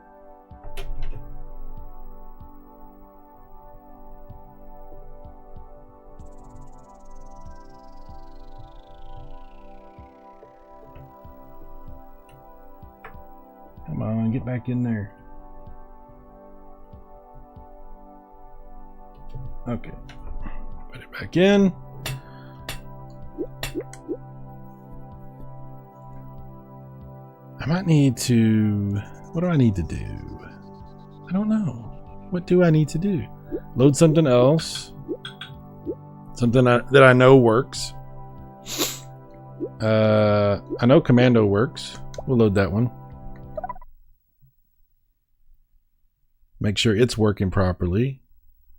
on, get back in there. Okay. Put it back in. I might need to... What do I need to do? I don't know. What do I need to do? Load something else. Something that I know works. I know Commando works. We'll load that one. Make sure it's working properly.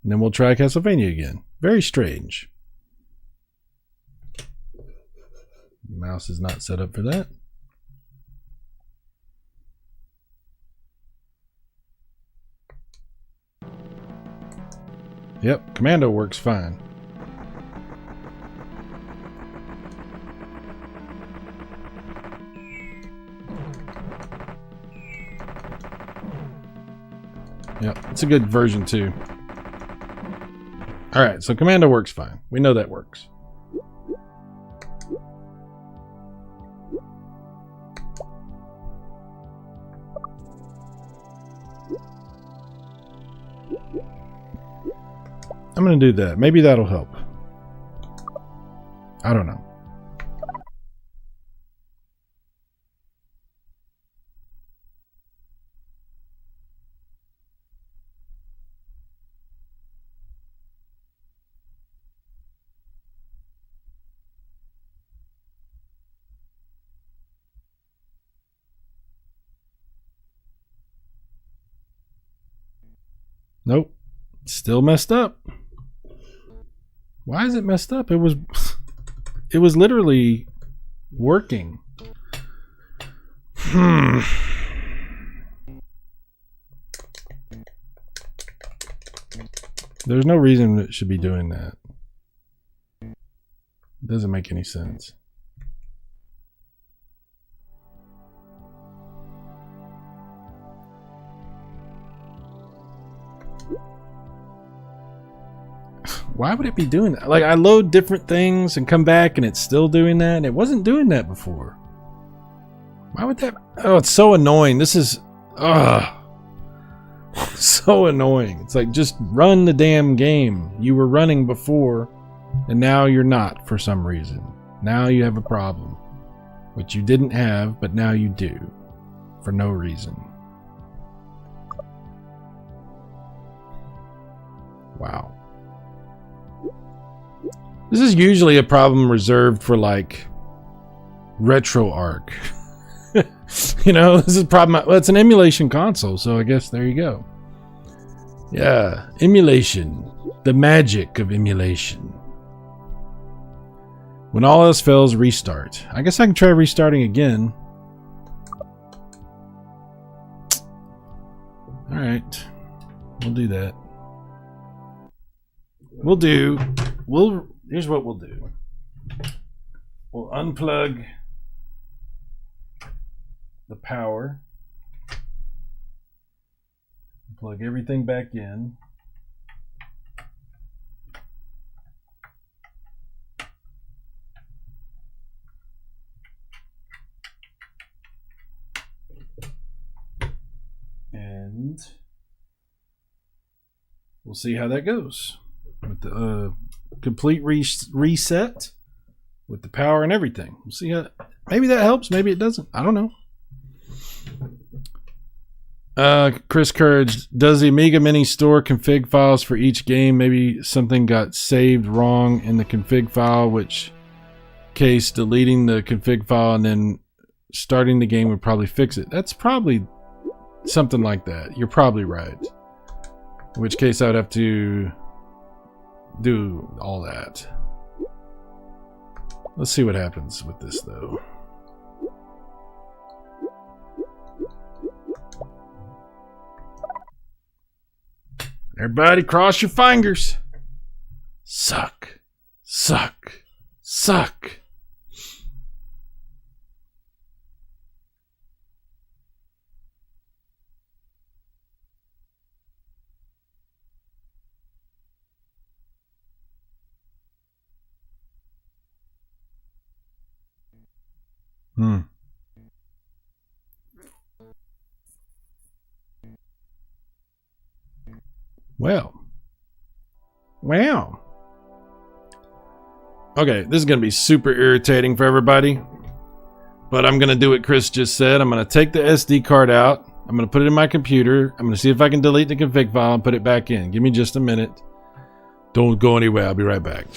And then we'll try Castlevania again. Very strange. Mouse is not set up for that. Yep, Commando works fine. Yep, it's a good version too. Alright, so Commando works fine. We know that works. I'm going to do that. Maybe that'll help. I don't know. Nope. Still messed up. Why is it messed up? It was literally working. There's no reason it should be doing that. It doesn't make any sense. Why would it be doing that? Like, I load different things and come back and it's still doing that, and it wasn't doing that before. Why would that? Oh, it's so annoying. This is so annoying. It's like, just run the damn game. You were running before and now you're not for some reason. Now you have a problem, which you didn't have, but now you do for no reason. Wow. This is usually a problem reserved for, like, RetroArch. You know, this is a problem. Well, it's an emulation console, so I guess there you go. Yeah, emulation. The magic of emulation. When all else fails, restart. I guess I can try restarting again. Alright. We'll do that. Here's what we'll do. We'll unplug the power. Plug everything back in. And we'll see how that goes. With the complete reset with the power and everything. We'll see how. Maybe that helps. Maybe it doesn't. I don't know. Chris Courage, does the Amiga Mini store config files for each game? Maybe something got saved wrong in the config file, which case deleting the config file and then starting the game would probably fix it. That's probably something like that. You're probably right. In which case I would have to do all that. Let's see what happens with this though. Everybody cross your fingers. Suck. Suck. Suck. Well. Wow. Okay, this is going to be super irritating for everybody. But I'm going to do what Chris just said. I'm going to take the SD card out. I'm going to put it in my computer. I'm going to see if I can delete the config file and put it back in. Give me just a minute. Don't go anywhere. I'll be right back.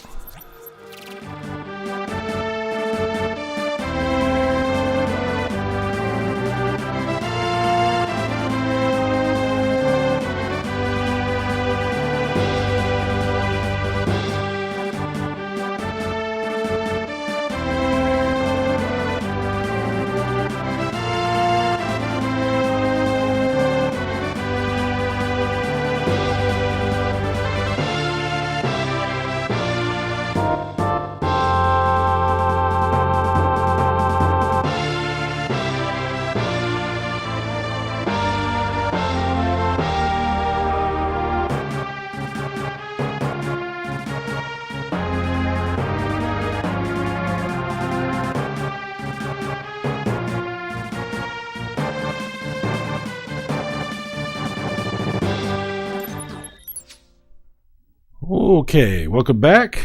Okay, welcome back.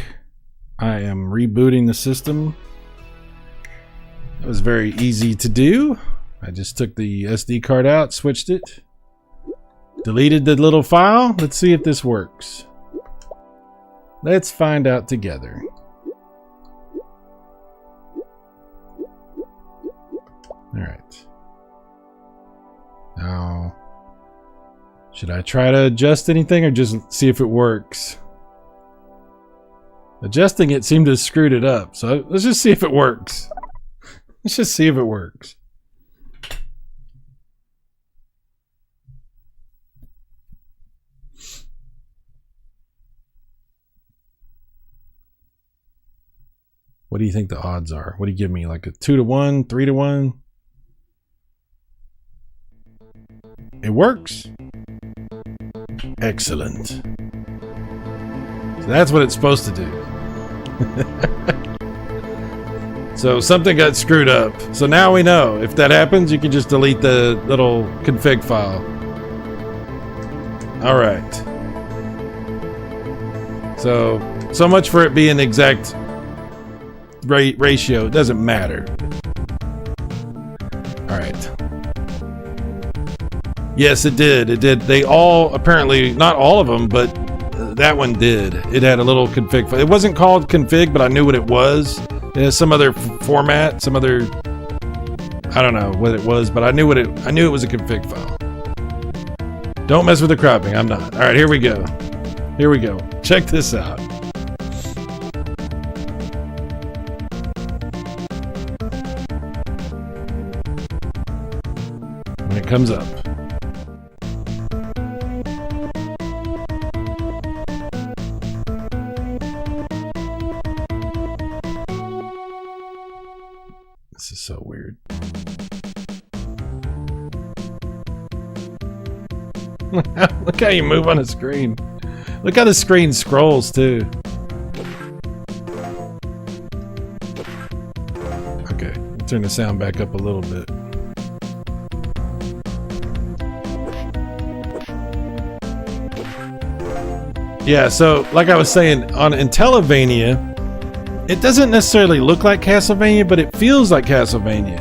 I am rebooting the system. It was very easy to do. I just took the SD card out, switched it, deleted the little file. Let's see if this works. Let's find out together. All right. Now, should I try to adjust anything or just see if it works? Adjusting it seemed to have screwed it up. So let's just see if it works. Let's just see if it works. What do you think the odds are? What do you give me? Like a 2 to 1, 3 to 1? It works. Excellent. So that's what it's supposed to do. So something got screwed up. So now we know. If that happens, you can just delete the little config file. All right. So much for it being exact ratio. It doesn't matter. All right. Yes, it did. It did. They all, apparently, not all of them, but that one did. It had a little config file. It wasn't called config, but I knew what it was. It has some other format, some other, I don't know what it was, but I knew it was a config file. Don't mess with the cropping. I'm not. All right, here we go. Here we go. Check this out. When it comes up. This is so weird. Look how you move on a screen. Look how the screen scrolls too. Okay, turn the sound back up a little bit. Yeah, so like I was saying, in Televania, it doesn't necessarily look like Castlevania, but it feels like Castlevania.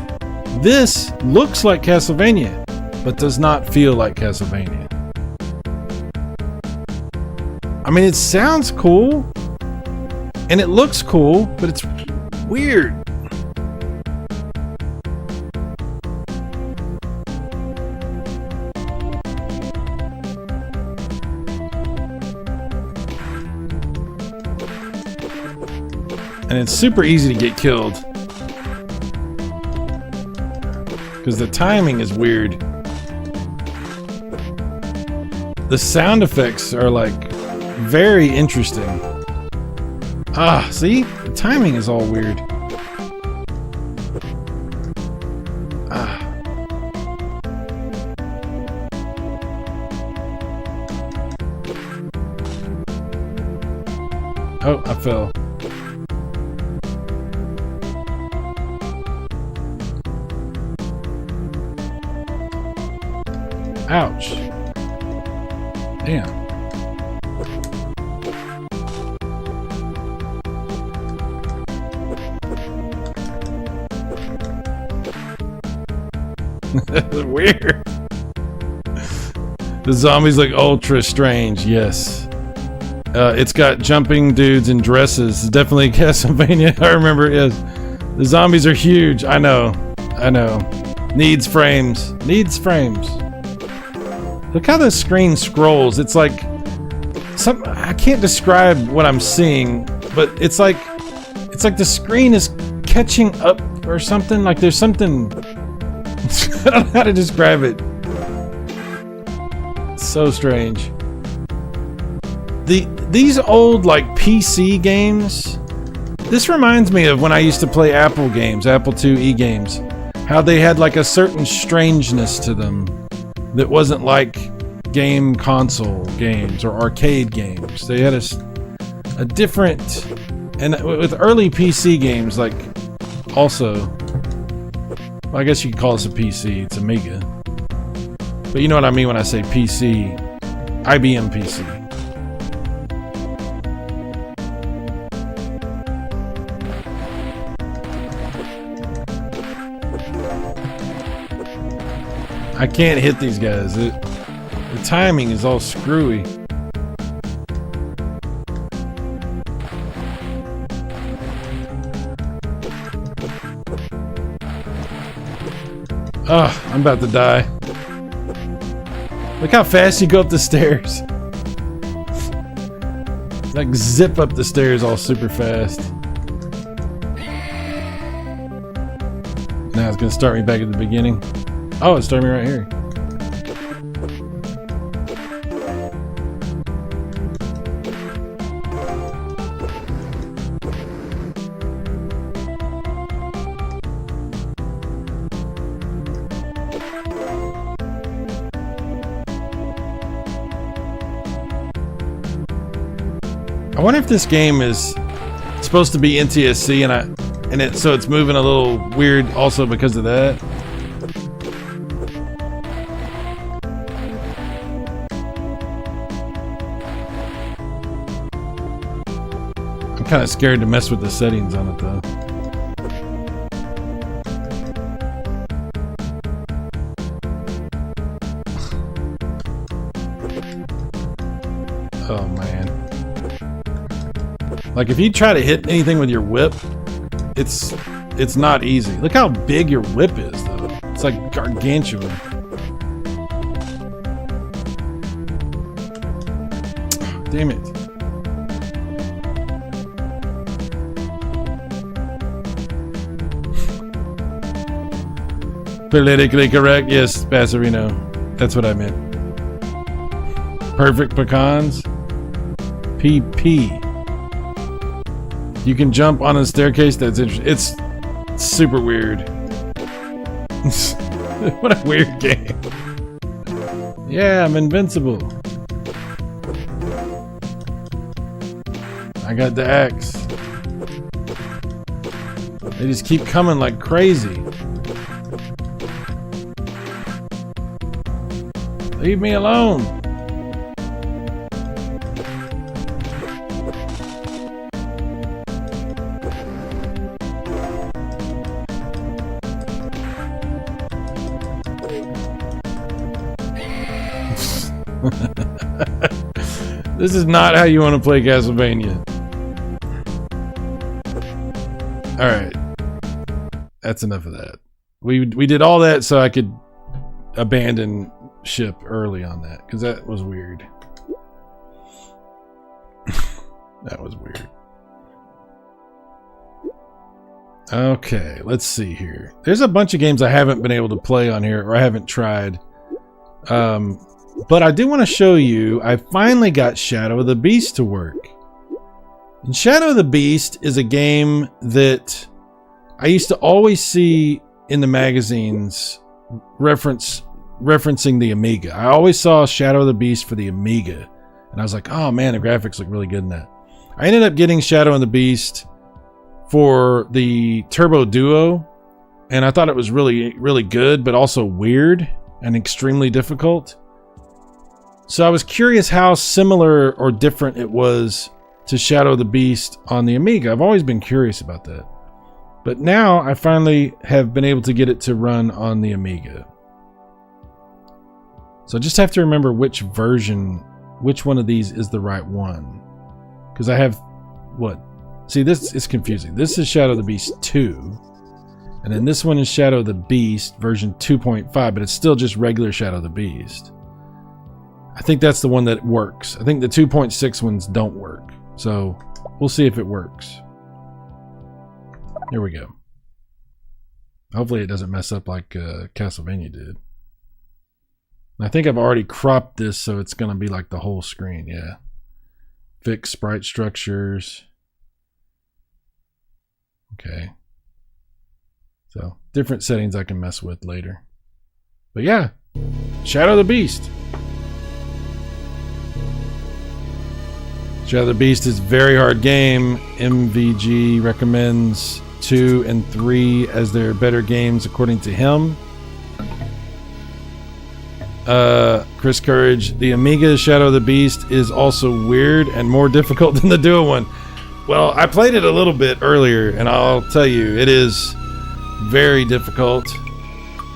This looks like Castlevania, but does not feel like Castlevania. I mean, it sounds cool, and it looks cool, but it's weird. And it's super easy to get killed. Because the timing is weird. The sound effects are like very interesting. Ah, see? The timing is all weird. Ah. Oh, I fell. Ouch. Damn. Weird. The zombies look ultra strange. Yes. It's got jumping dudes in dresses. It's definitely Castlevania. I remember it is. The zombies are huge. I know. Needs frames. Look how the screen scrolls. It's like I can't describe what I'm seeing, but it's like the screen is catching up or something. Like there's something. I don't know how to describe it. It's so strange. These old like PC games. This reminds me of when I used to play Apple games, Apple IIe games. How they had like a certain strangeness to them that wasn't like game console games or arcade games. They had a different, and with early PC games, like also, well, I guess you could call this a PC. It's Amiga, but you know what I mean when I say PC, IBM PC. I can't hit these guys. The timing is all screwy. Oh, I'm about to die. Look how fast you go up the stairs. Like zip up the stairs all super fast. Now it's gonna start me back at the beginning. Oh, it's starting me right here. I wonder if this game is supposed to be NTSC so it's moving a little weird also because of that. I'm kind of scared to mess with the settings on it though. Oh man. Like if you try to hit anything with your whip, it's not easy. Look how big your whip is though. It's like gargantuan. Damn it. Politically correct? Yes, Bassarino. That's what I meant. Perfect pecans? PP. You can jump on a staircase? That's interesting. It's super weird. What a weird game. Yeah, I'm invincible. I got the axe. They just keep coming like crazy. Leave me alone. This is not how you want to play Castlevania. Alright. That's enough of that. We did all that so I could abandon ship early on that, because that was weird. That was weird. Okay, let's see here. There's a bunch of games I haven't been able to play on here, or I haven't tried. But I do want to show you, I finally got Shadow of the Beast to work. And Shadow of the Beast is a game that I used to always see in the magazines referencing the Amiga. I always saw Shadow of the Beast for the Amiga. And I was like, oh man, the graphics look really good in that. I ended up getting Shadow of the Beast for the Turbo Duo. And I thought it was really, really good, but also weird and extremely difficult. So I was curious how similar or different it was to Shadow of the Beast on the Amiga. I've always been curious about that. But now I finally have been able to get it to run on the Amiga. So I just have to remember which one of these is the right one. Because I have, what? See, this is confusing. This is Shadow of the Beast 2. And then this one is Shadow of the Beast version 2.5, but it's still just regular Shadow of the Beast. I think that's the one that works. I think the 2.6 ones don't work. So we'll see if it works. Here we go. Hopefully it doesn't mess up like Castlevania did. I think I've already cropped this so it's going to be like the whole screen. Yeah. Fix sprite structures. Okay. So, different settings I can mess with later. But yeah, Shadow of the Beast. Shadow of the Beast is a very hard game. MVG recommends 2 and 3 as their better games according to him. Chris Courage, the Amiga Shadow of the Beast is also weird and more difficult than the Duo one. Well, I played it a little bit earlier, and I'll tell you, it is very difficult.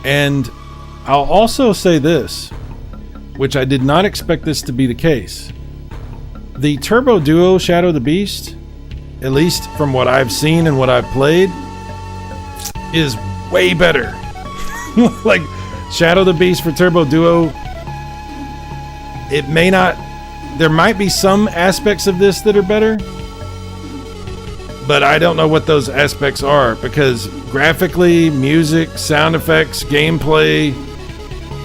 And I'll also say this, which I did not expect this to be the case. The Turbo Duo Shadow of the Beast, at least from what I've seen and what I've played, is way better. Like, Shadow of the Beast for Turbo Duo, it may not... There might be some aspects of this that are better, but I don't know what those aspects are, because graphically, music, sound effects, gameplay,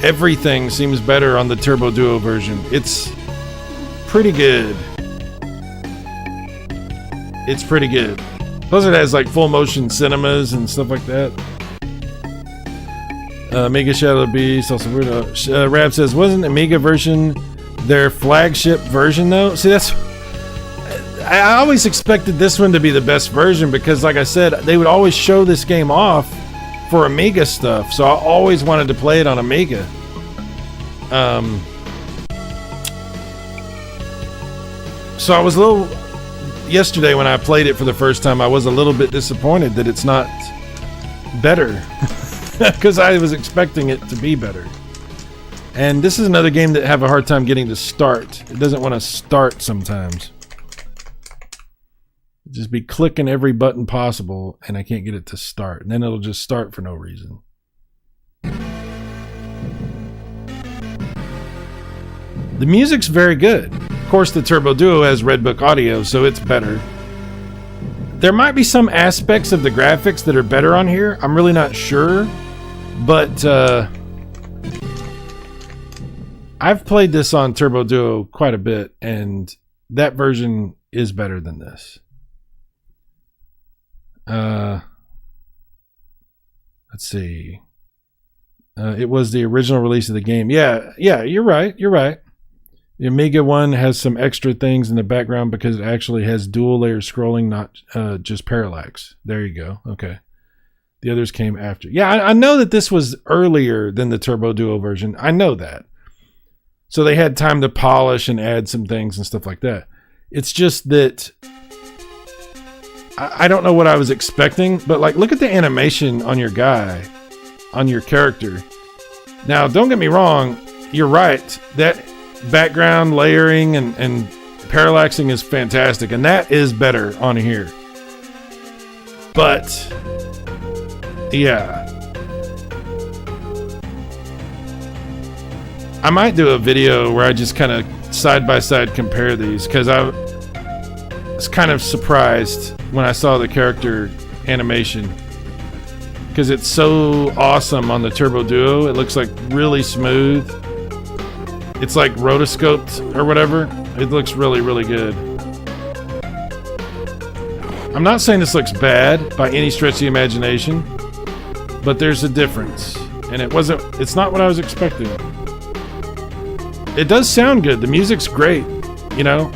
everything seems better on the Turbo Duo version. It's pretty good. It's pretty good. Plus it has like full motion cinemas and stuff like that. Amiga Shadow of the Beast, also weird. Rab says, wasn't Amiga version their flagship version though? See, that's... I always expected this one to be the best version because, like I said, they would always show this game off for Amiga stuff. So I always wanted to play it on Amiga. So I was a little... Yesterday when I played it for the first time, I was a little bit disappointed that it's not better. Because I was expecting it to be better. And this is another game that I have a hard time getting to start. It doesn't want to start sometimes. Just be clicking every button possible and I can't get it to start. And then it'll just start for no reason. The music's very good. Of course, the Turbo Duo has Red Book audio, so it's better. There might be some aspects of the graphics that are better on here. I'm really not sure. But I've played this on Turbo Duo quite a bit, and that version is better than this. Let's see. It was the original release of the game. Yeah, you're right. The Amiga one has some extra things in the background because it actually has dual layer scrolling, not just parallax. There you go. Okay. The others came after. Yeah, I know that this was earlier than the Turbo Duo version. I know that. So they had time to polish and add some things and stuff like that. It's just that I don't know what I was expecting, but like, look at the animation on your guy, on your character. Now, don't get me wrong. You're right. That background layering and parallaxing is fantastic, and that is better on here. But yeah, I might do a video where I just kind of side by side compare these, because I was kind of surprised when I saw the character animation, because it's so awesome on the Turbo Duo. It looks like really smooth. It's like rotoscoped or whatever. It looks really, really good. I'm not saying this looks bad by any stretch of the imagination, but there's a difference, and it's not what I was expecting. It does sound good. The music's great, you know.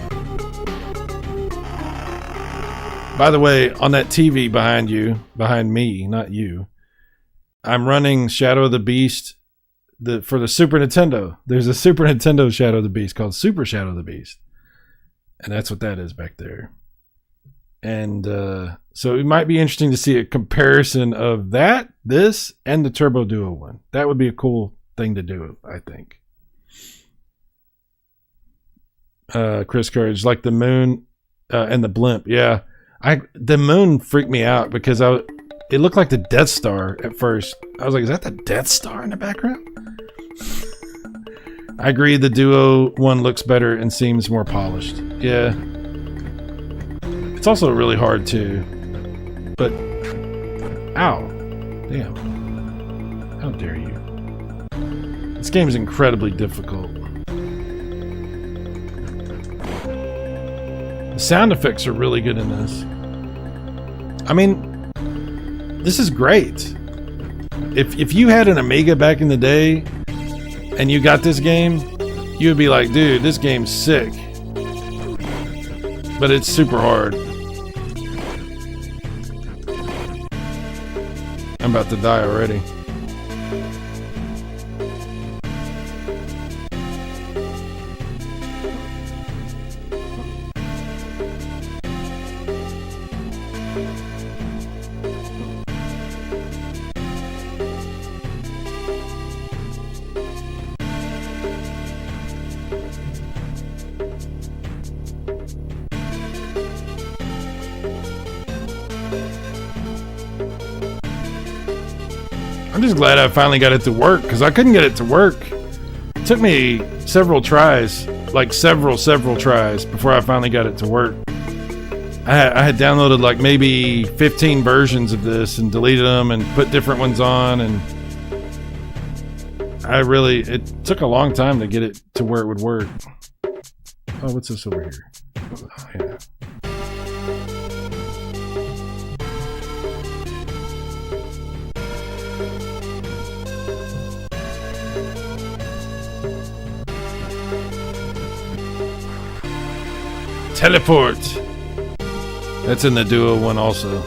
By the way, on that TV behind me, not you, I'm running Shadow of the Beast for the Super Nintendo. There's a Super Nintendo Shadow of the Beast called Super Shadow of the Beast. And that's what that is back there. And so it might be interesting to see a comparison of this, and the Turbo Duo one. That would be a cool thing to do, I think. Chris Courage, like the moon and the blimp. Yeah, the moon freaked me out because it looked like the Death Star at first. I was like, is that the Death Star in the background? I agree, the Duo one looks better and seems more polished. Yeah. It's also really hard too. But, ow. Damn. How dare you. This game is incredibly difficult. The sound effects are really good in this. I mean, this is great. If you had an Amiga back in the day and you got this game, you would be like, dude, this game's sick. But it's super hard. I'm about to die already. I'm just glad I finally got it to work, because I couldn't get it to work. It took me several tries, like several tries, before I finally got it to work. I had downloaded like maybe 15 versions of this and deleted them and put different ones on, and it took a long time to get it to where it would work. Oh, what's this over here? Oh, yeah. Teleport. That's in the Duo one also.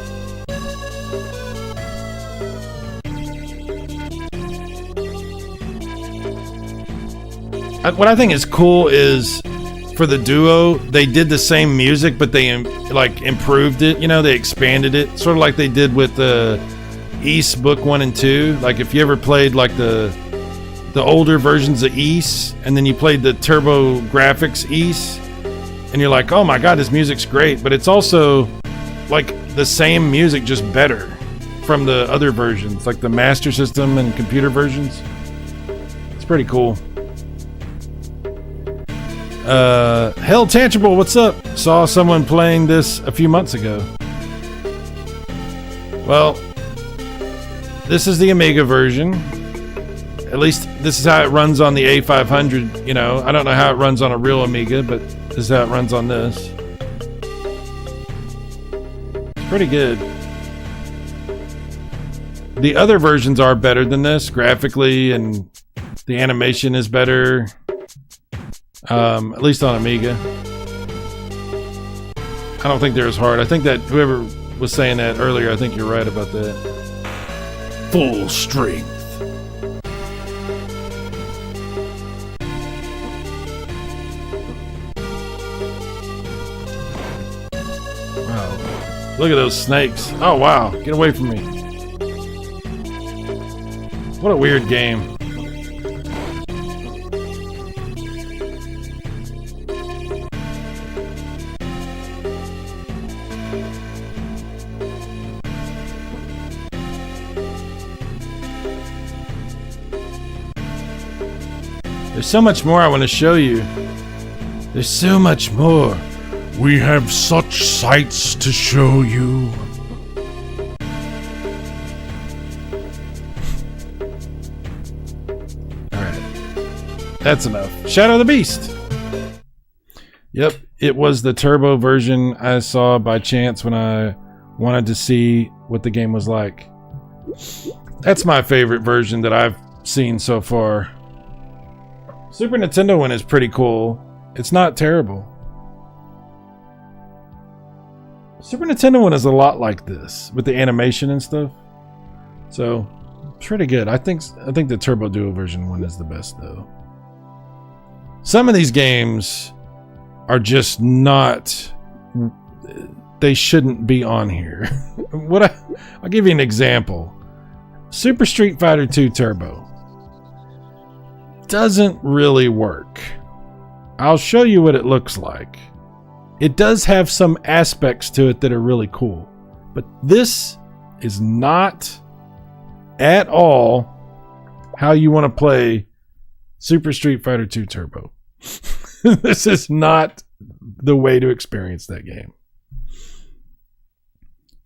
What I think is cool is for the Duo, they did the same music, but they like improved it. You know, they expanded it, sort of like they did with the East Book 1 and 2. Like if you ever played like the older versions of East, and then you played the Turbo Graphics East, and you're like, oh my god, this music's great, but it's also like the same music, just better from the other versions, like the Master System and computer versions. It's pretty cool. Hell Tangible, what's up? Saw someone playing this a few months ago. Well, this is the Amiga version. At least this is how it runs on the A500. You know, I don't know how it runs on a real Amiga, but this is how it runs on this. It's pretty good. The other versions are better than this graphically, and the animation is better. At least on Amiga. I don't think they're as hard. I think that whoever was saying that earlier, I think you're right about that. Full strength. Look at those snakes. Oh, wow. Get away from me. What a weird game. There's so much more I want to show you. There's so much more. We have such sights to show you. Alright. That's enough. Shadow of the Beast. Yep, it was the turbo version I saw by chance when I wanted to see what the game was like. That's my favorite version that I've seen so far. Super Nintendo one is pretty cool. It's not terrible. Super Nintendo one is a lot like this with the animation and stuff. So, pretty good. I think the Turbo Duo version one is the best though. Some of these games are just not, they shouldn't be on here. I'll give you an example. Super Street Fighter 2 Turbo. doesn't really work. I'll show you what it looks like. It does have some aspects to it that are really cool, but this is not at all how you want to play Super Street Fighter 2 Turbo. This is not the way to experience that game.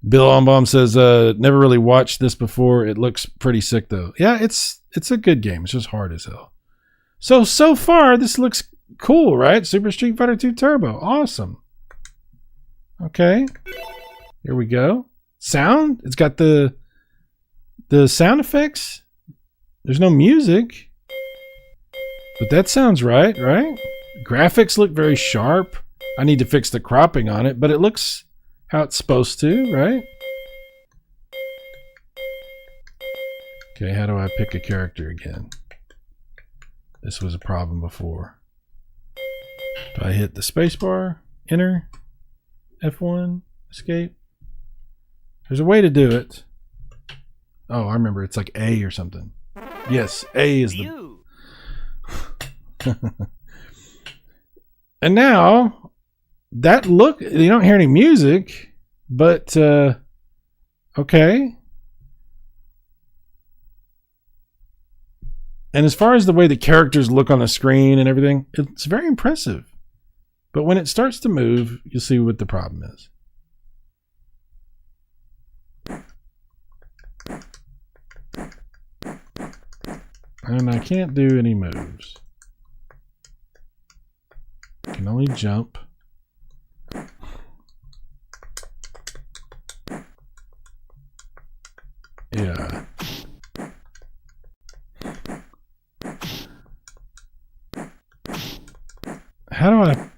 Bill Onbaum says, never really watched this before. It looks pretty sick though. Yeah, it's a good game. It's just hard as hell. So far, this looks cool, right? Super Street Fighter 2 Turbo. Awesome. Okay. Here we go. Sound. It's got the sound effects. There's no music. But that sounds right? Graphics look very sharp. I need to fix the cropping on it, but it looks how it's supposed to, right? Okay, how do I pick a character again? This was a problem before. Do I hit the spacebar? Enter? F1? Escape? There's a way to do it. Oh, I remember. It's like A or something. Yes, A is the... And now, that look... You don't hear any music, but... okay. And as far as the way the characters look on the screen and everything, it's very impressive. But when it starts to move, you'll see what the problem is. And I can't do any moves. I can only jump. Yeah. How do I...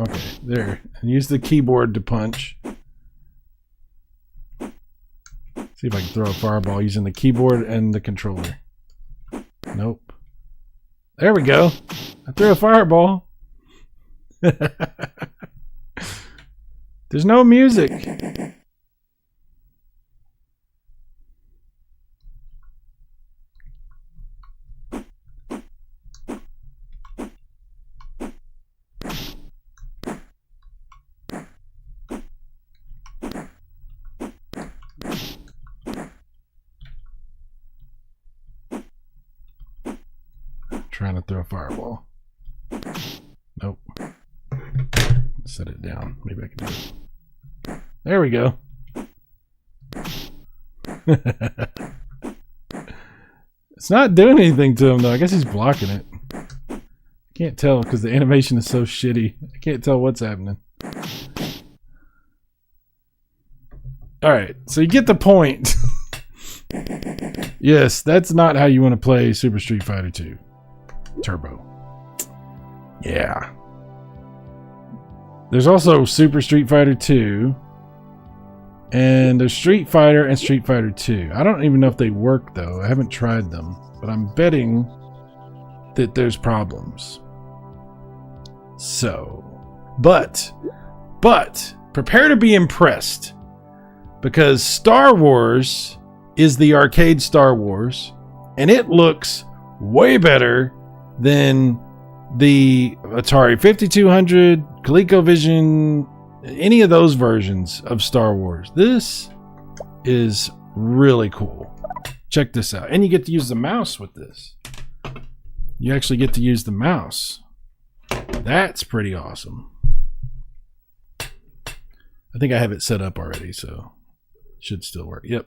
Okay, there. And use the keyboard to punch. See if I can throw a fireball using the keyboard and the controller. Nope. There we go. I threw a fireball. There's no music. Trying to throw a fireball. Nope. Set it down. Maybe I can do it. There we go. It's not doing anything to him though. I guess he's blocking it. I can't tell because the animation is so shitty. I can't tell what's happening. Alright, so you get the point. Yes, that's not how you want to play Super Street Fighter 2 Turbo. Yeah. There's also Super Street Fighter 2. And there's Street Fighter and Street Fighter 2. I don't even know if they work though. I haven't tried them. But I'm betting that there's problems. So. But. Prepare to be impressed. Because Star Wars is the arcade Star Wars. And it looks way better than the Atari 5200, ColecoVision, any of those versions of Star Wars. This is really cool. Check this out. And you get to use the mouse with this. You actually get to use the mouse. That's pretty awesome. I think I have it set up already, so it should still work. Yep.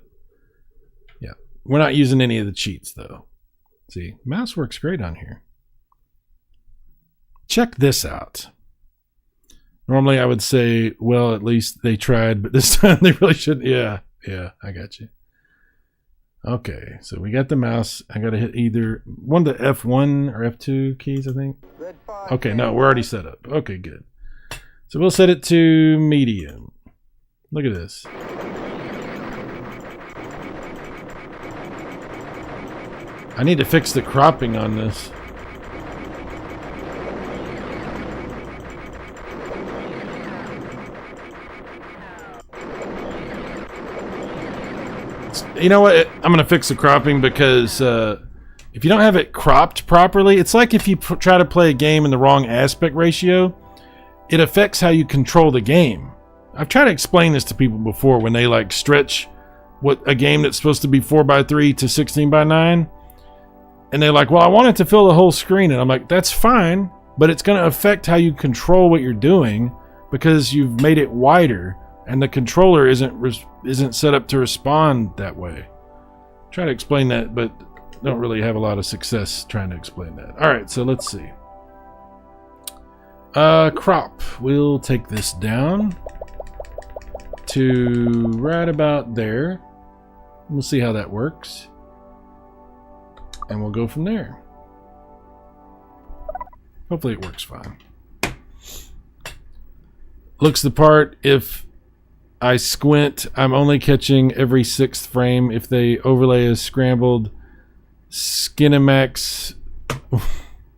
Yeah. We're not using any of the cheats though. See, mouse works great on here. Check this out. Normally I would say, well, at least they tried, but this time they really shouldn't. Yeah, I got you. Okay, so we got the mouse. I got to hit either one of the F1 or F2 keys, I think. Okay, no, we're already set up. Okay, good. So we'll set it to medium. Look at this. I need to fix the cropping on this. You know what? I'm going to fix the cropping because if you don't have it cropped properly, it's like if you try to play a game in the wrong aspect ratio, it affects how you control the game. I've tried to explain this to people before when they like stretch what a game that's supposed to be 4:3 to 16:9, and they're like, well, I want it to fill the whole screen, and I'm like, that's fine, but it's going to affect how you control what you're doing because you've made it wider, and the controller isn't set up to respond that way. Try to explain that, but don't really have a lot of success trying to explain that. All right, so let's see. Crop. We'll take this down to right about there. We'll see how that works, and we'll go from there. Hopefully it works fine. Looks the part. If I squint, I'm only catching every 6th frame. If they overlay is scrambled, Skinemax,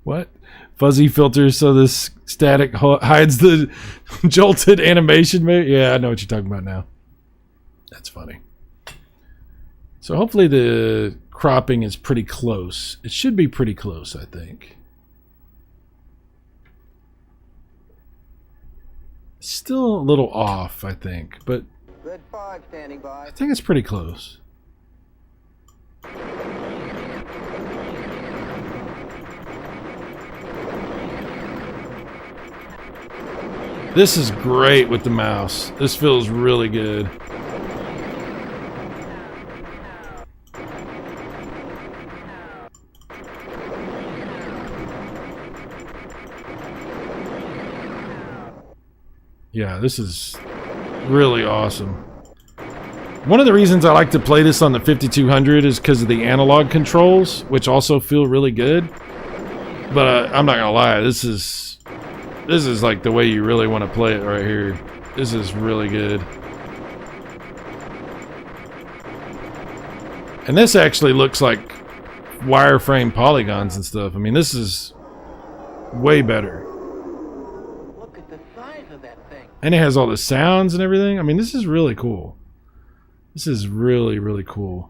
what? Fuzzy filters so this static hides the jolted animation. Yeah, I know what you're talking about now. That's funny. So hopefully the cropping is pretty close. It should be pretty close, I think. Still a little off, I think, but Good fog standing by. I think it's pretty close. This is great with the mouse. This feels really good. Yeah, this is really awesome. One of the reasons I like to play this on the 5200 is because of the analog controls, which also feel really good. But I'm not gonna lie, this is like the way you really want to play it right here. This is really good. And this actually looks like wireframe polygons and stuff. I mean, this is way better. Look at the size of that thing. And it has all the sounds and everything. I mean, this is really cool. This is really, really cool.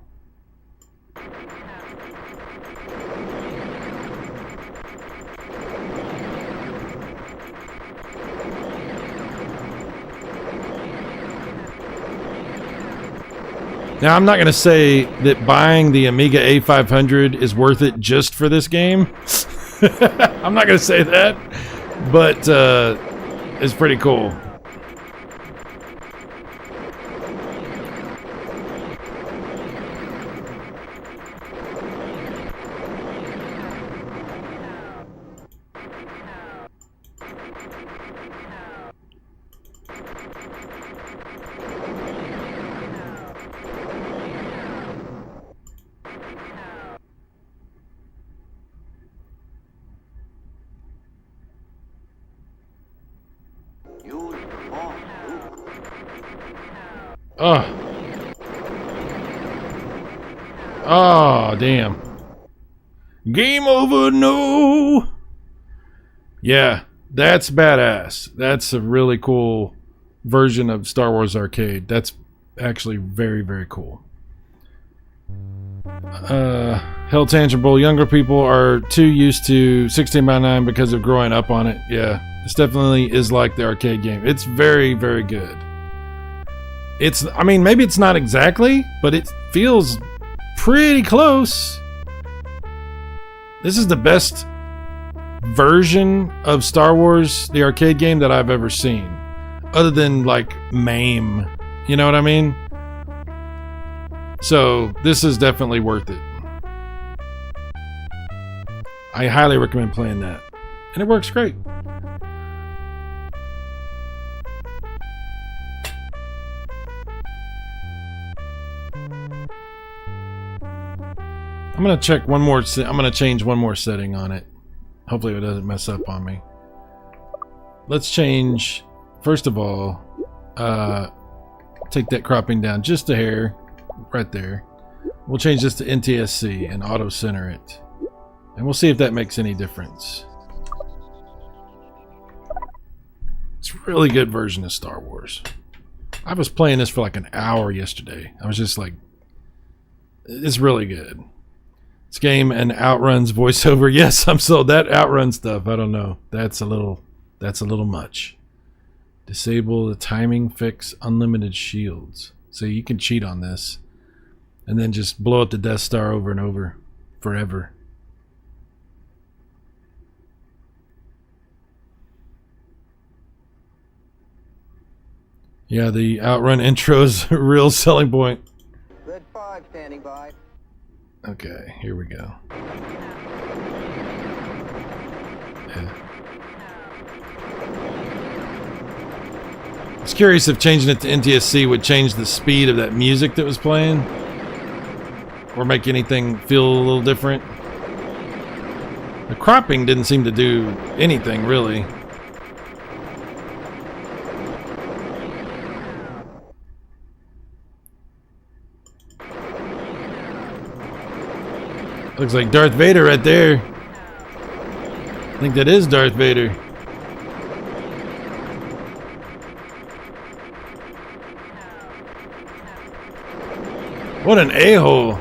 Now, I'm not going to say that buying the Amiga A500 is worth it just for this game. I'm not going to say that, but it's pretty cool. Oh, damn. Game over, no. Yeah, that's badass. That's a really cool version of Star Wars Arcade. That's actually very, very cool. Hell Tangible, younger people are too used to 16:9 because of growing up on it. Yeah, this definitely is like the arcade game. It's very, very good. I mean, maybe it's not exactly, but it feels pretty close. This is the best version of Star Wars, the arcade game, that I've ever seen. Other than, like, MAME. You know what I mean? So, this is definitely worth it. I highly recommend playing that. And it works great. I'm going to check one more. I'm going to change one more setting on it. Hopefully it doesn't mess up on me. Let's change, first of all, take that cropping down just a hair. Right there. We'll change this to NTSC and auto center it. And we'll see if that makes any difference. It's a really good version of Star Wars. I was playing this for like an hour yesterday. I was just like, it's really good. This game and Outruns voiceover. Yes, I'm sold. That Outrun stuff, I don't know. That's a little much. Disable the timing, fix unlimited shields. So you can cheat on this and then just blow up the Death Star over and over forever. Yeah, the Outrun intro is a real selling point. Red 5 standing by. Okay, here we go. Yeah. I was curious if changing it to NTSC would change the speed of that music that was playing, or make anything feel a little different. The cropping didn't seem to do anything, really. Looks like Darth Vader right there. I think that is Darth Vader. What an a-hole.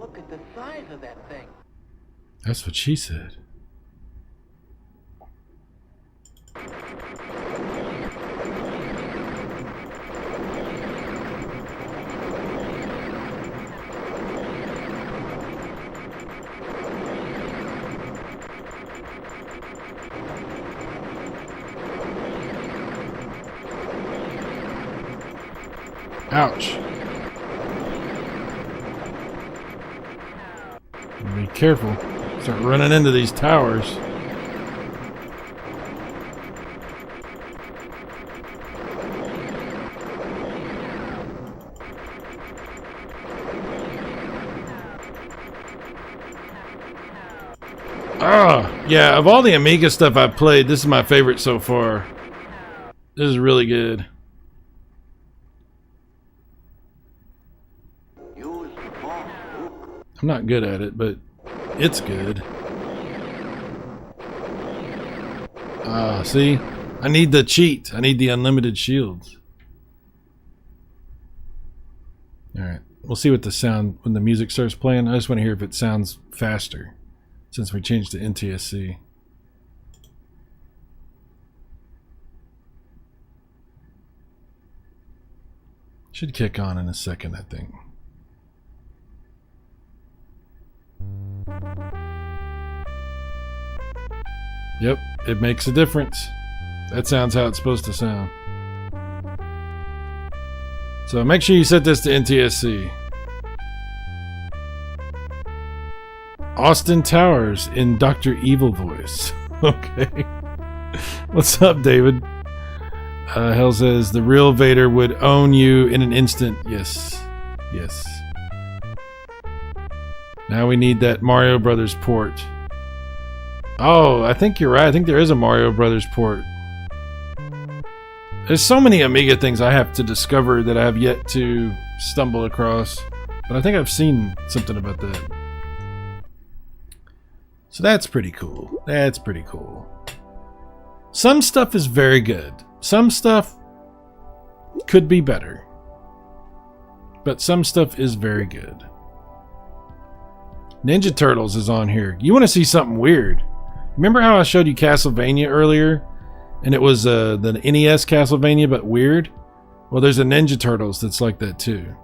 Look at the size of that thing. That's what she said. Ouch. Be careful. Start running into these towers. Yeah, of all the Amiga stuff I've played, this is my favorite so far. This is really good. I'm not good at it, but it's good. See? I need the cheat. I need the unlimited shields. Alright. We'll see what the sound, when the music starts playing. I just want to hear if it sounds faster, since we changed to NTSC. Should kick on in a second, I think. Yep, it makes a difference. That sounds how it's supposed to sound. So make sure you set this to NTSC. Austin Towers in Dr. Evil voice. Okay. What's up, David? Hell says the real Vader would own you in an instant. Yes. Yes. Now we need that Mario Brothers port. Oh, I think you're right. I think there is a Mario Brothers port. There's so many Amiga things I have to discover that I have yet to stumble across. But I think I've seen something about that. So that's pretty cool. That's pretty cool. Some stuff is very good. Some stuff could be better. But some stuff is very good. Ninja Turtles is on here. You want to see something weird? Remember how I showed you Castlevania earlier? And it was the NES Castlevania, but weird? Well, there's a Ninja Turtles that's like that too.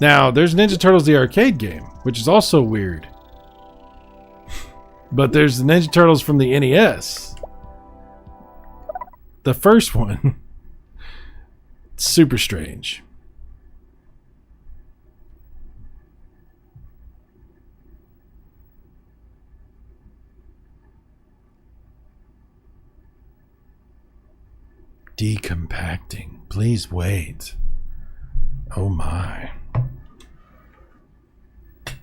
Now, there's Ninja Turtles the arcade game, which is also weird. But there's the Ninja Turtles from the NES. The first one. Super strange. Decompacting. Please wait. Oh my.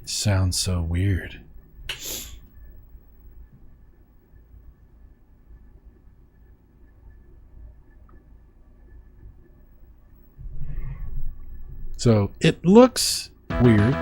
Sounds so weird. So it looks weird.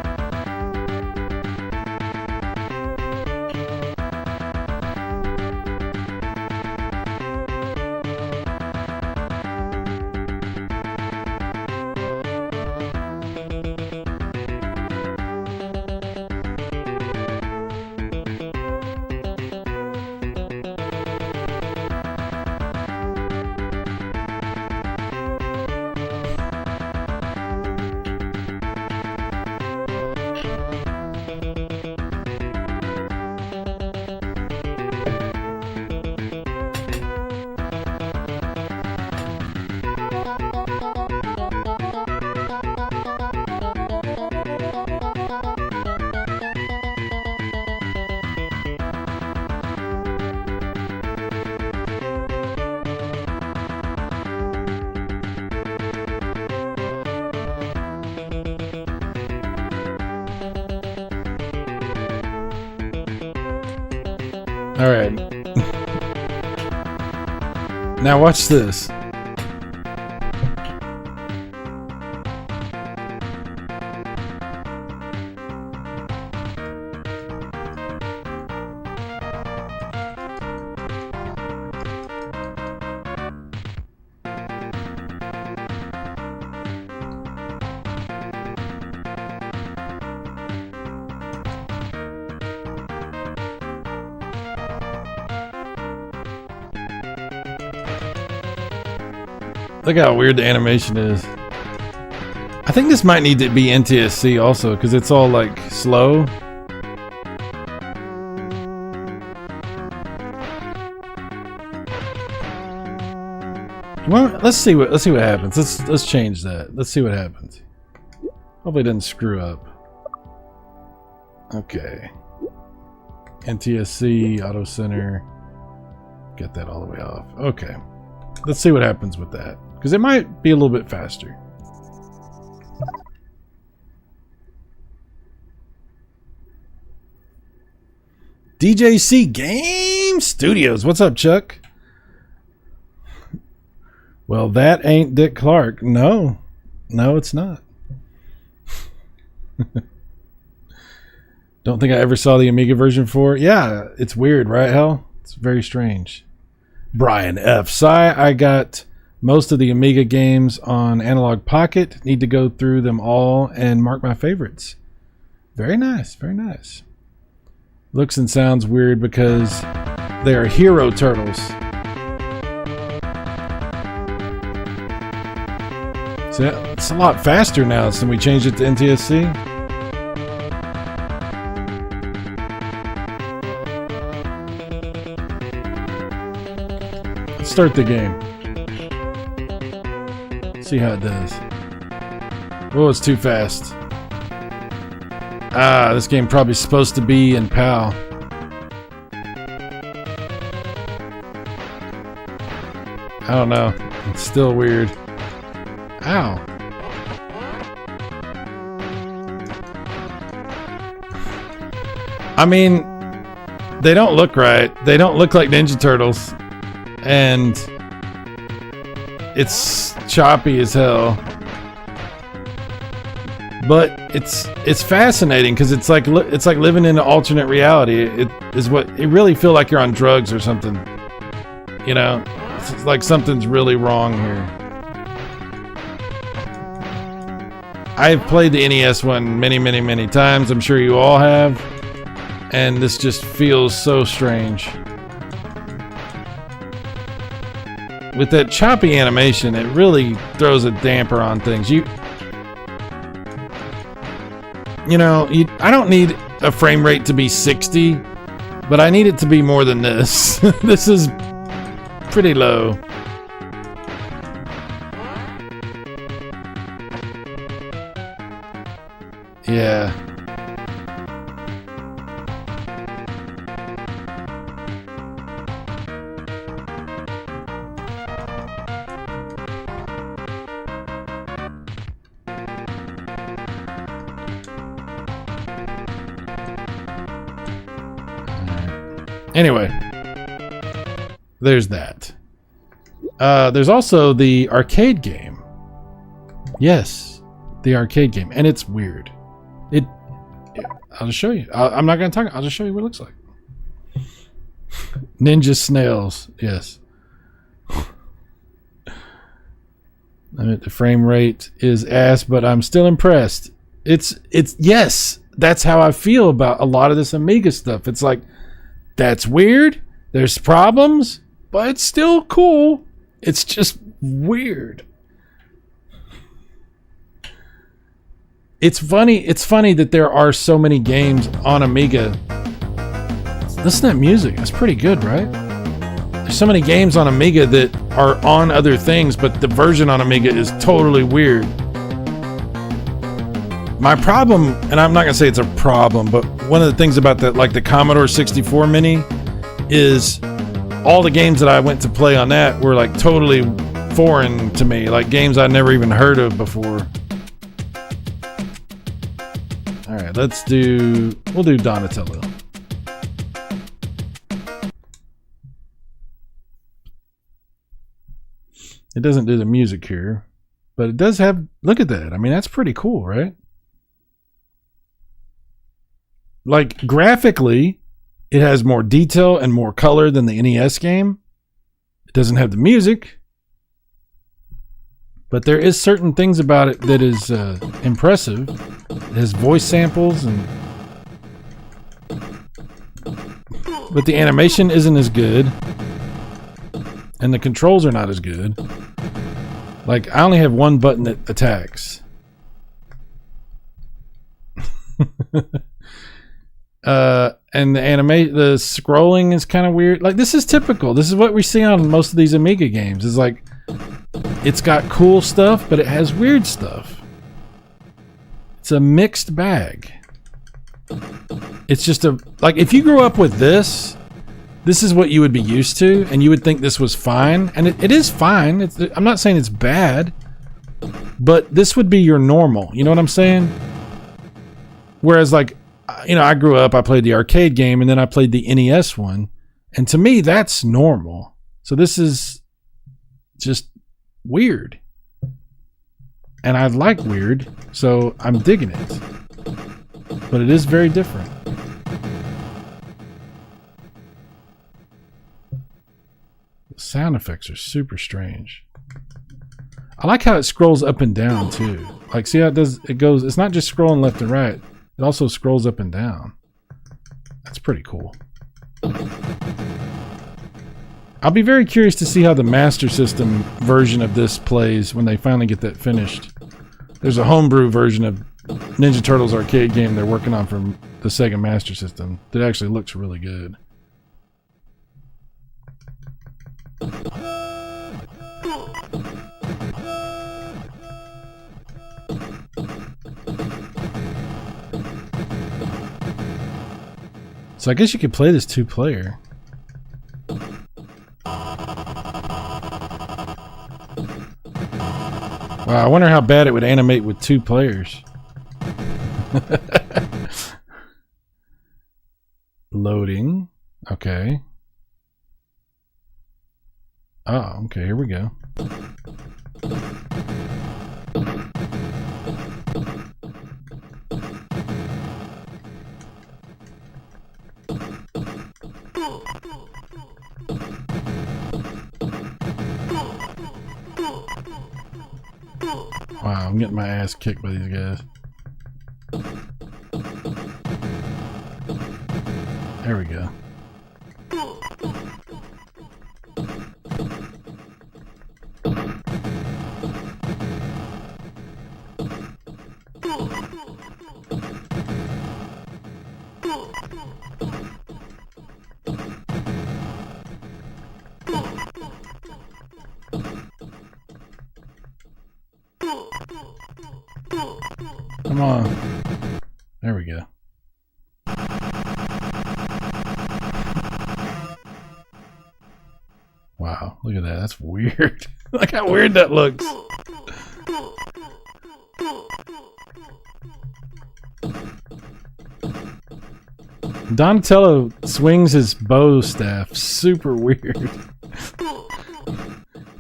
Alright. Now watch this. Look how weird the animation is. I think this might need to be NTSC also, because it's all like slow. Well, let's see what happens. Let's change that. Let's see what happens. Hopefully it doesn't screw up. Okay. NTSC, Auto Center. Get that all the way off. Okay. Let's see what happens with that. Because it might be a little bit faster. DJC Game Studios. What's up, Chuck? Well, that ain't Dick Clark. No. No, it's not. Don't think I ever saw the Amiga version for it. Yeah, it's weird, right, Hal? It's very strange. Brian F. I got most of the Amiga games on Analog Pocket. Need to go through them all and mark my favorites. Very nice, very nice. Looks and sounds weird because they are hero turtles. So it's a lot faster now since we changed it to NTSC. Let's start the game. See how it does. Oh, it's too fast. Ah, this game probably supposed to be in PAL. I don't know. It's still weird. Ow. I mean, they don't look right. They don't look like Ninja Turtles. And it's choppy as hell. But it's fascinating because it's like living in an alternate reality. It really feel like you're on drugs or something. You know, it's like something's really wrong here. I've played the NES one many times. I'm sure you all have. And this just feels so strange. With that choppy animation, it really throws a damper on things. I don't need a frame rate to be 60, but I need it to be more than this. This is pretty low. Yeah. Anyway, there's that. There's also the arcade game. Yes, the arcade game, and it's weird. I'll just show you. I'm not going to talk. I'll just show you what it looks like. Ninja snails. Yes. I mean, the frame rate is ass, but I'm still impressed. It's yes. That's how I feel about a lot of this Amiga stuff. It's like, that's weird. There's problems, but it's still cool. It's just weird. It's funny that there are so many games on Amiga. Listen to that music. That's pretty good, right? There's so many games on Amiga that are on other things, but the version on Amiga is totally weird. My problem, and I'm not going to say it's a problem, but one of the things about the Commodore 64 Mini is all the games that I went to play on that were like totally foreign to me, like games I'd never even heard of before. All right, we'll do Donatello. It doesn't do the music here, but it does have, look at that. I mean, that's pretty cool, right? Like graphically, it has more detail and more color than the NES game. It doesn't have the music, but there is certain things about it that is impressive. It has voice samples, but the animation isn't as good, and the controls are not as good. Like, I only have one button that attacks. And the scrolling is kind of weird. Like, this is typical. This is what we see on most of these Amiga games. Is like, it's got cool stuff, but it has weird stuff. It's a mixed bag. It's just like, if you grew up with this is what you would be used to, and you would think this was fine, and it is fine. I'm not saying it's bad, but this would be your normal. You know what I'm saying? Whereas, like, you know, I grew up, I played the arcade game, and then I played the NES one, and to me, that's normal. So this is just weird, and I like weird, so I'm digging it, but it is very different. Sound effects are super strange. I like how it scrolls up and down too. Like, see how it does? It goes. It's not just scrolling left and right. It also scrolls up and down. That's pretty cool. I'll be very curious to see how the Master System version of this plays when they finally get that finished. There's a homebrew version of Ninja Turtles arcade game they're working on from the Sega Master System that actually looks really good. So I guess you could play this 2-player. Wow, I wonder how bad it would animate with 2 players. Loading. Okay. Oh, okay, here we go. Wow, I'm getting my ass kicked by these guys. There we go. Come on. There we go. Wow, look at that. That's weird. Look how weird that looks. Donatello swings his bow staff super weird.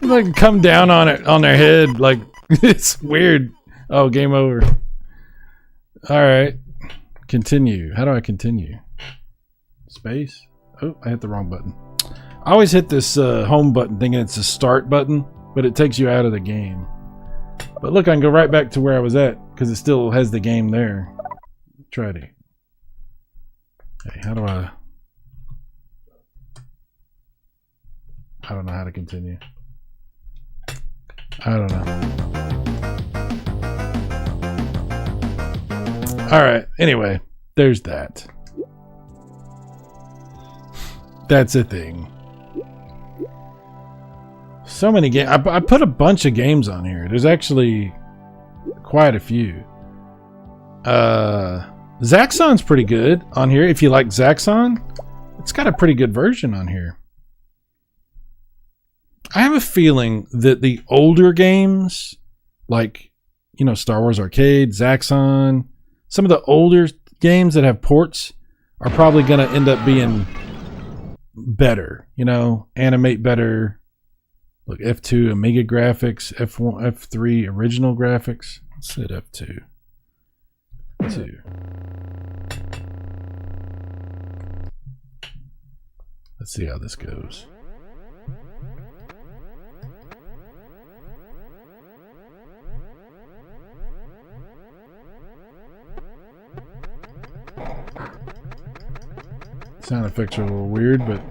Like, come down on it on their head, like it's weird. Oh, game over. All right, continue. How do I continue? Space. Oh, I hit the wrong button. I always hit this home button thinking it's a start button, but it takes you out of the game. But look, I can go right back to where I was at because it still has the game there. Try it. Okay, how do I don't know how to continue. I don't know. All right. Anyway, there's that. That's a thing. So many games. I put a bunch of games on here. There's actually quite a few. Zaxxon's pretty good on here. If you like Zaxxon, it's got a pretty good version on here. I have a feeling that the older games, like, you know, Star Wars Arcade, Zaxxon, some of the older games that have ports are probably going to end up being better, you know, animate better, Look, F2 Amiga graphics, F1, F3 original graphics. Let's hit F2. 2. Let's see how this goes. Sound effects are a little weird, but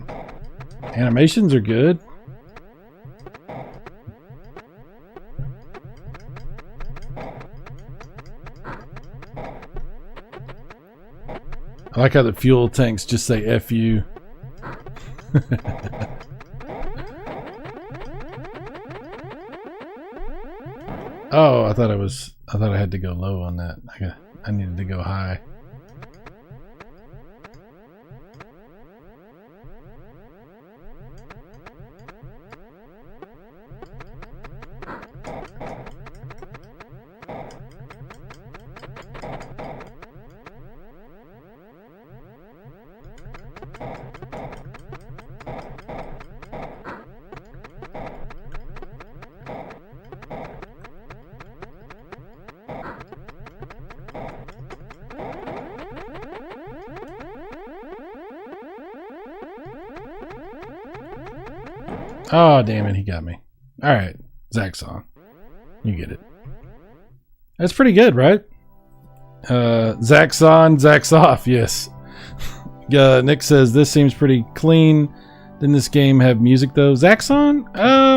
animations are good. I like how the fuel tanks just say FU. Oh, I thought I had to go low on that. I needed to go high. Oh, damn it, he got me. Alright, Zaxxon. You get it. That's pretty good, right? Zax on, Zax off, yes. Nick says, this seems pretty clean. Didn't this game have music, though? Zaxxon? I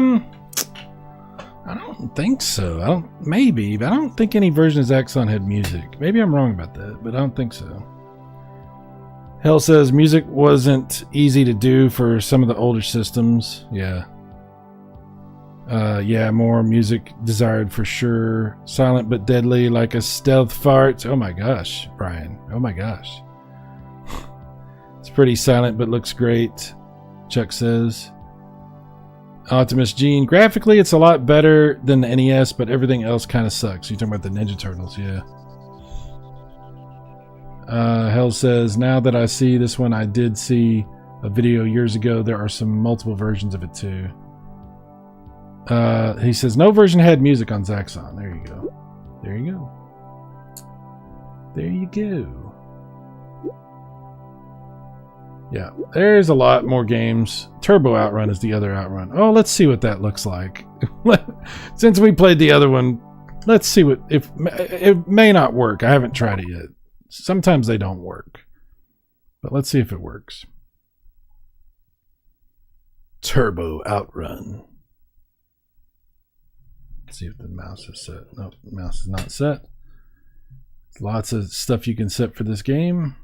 don't think so. Maybe, but I don't think any version of Zaxxon had music. Maybe I'm wrong about that, but I don't think so. Hell says music wasn't easy to do for some of the older systems. Yeah. Yeah, more music desired for sure. Silent but deadly, like a stealth fart. Oh my gosh, Brian. Oh my gosh. It's pretty silent but looks great, Chuck says. Optimus Gene. Graphically, it's a lot better than the NES, but everything else kind of sucks. You're talking about the Ninja Turtles, yeah. Hell says, now that I see this one, I did see a video years ago. There are some multiple versions of it too. He says, no version had music on Zaxxon. There you go. There you go. There you go. Yeah, there's a lot more games. Turbo Outrun is the other Outrun. Oh, let's see what that looks like. Since we played the other one, let's see what... If it may not work. I haven't tried it yet. Sometimes they don't work. But let's see if it works. Turbo Outrun. Let's see if the mouse is set. No, the mouse is not set. Lots of stuff you can set for this game.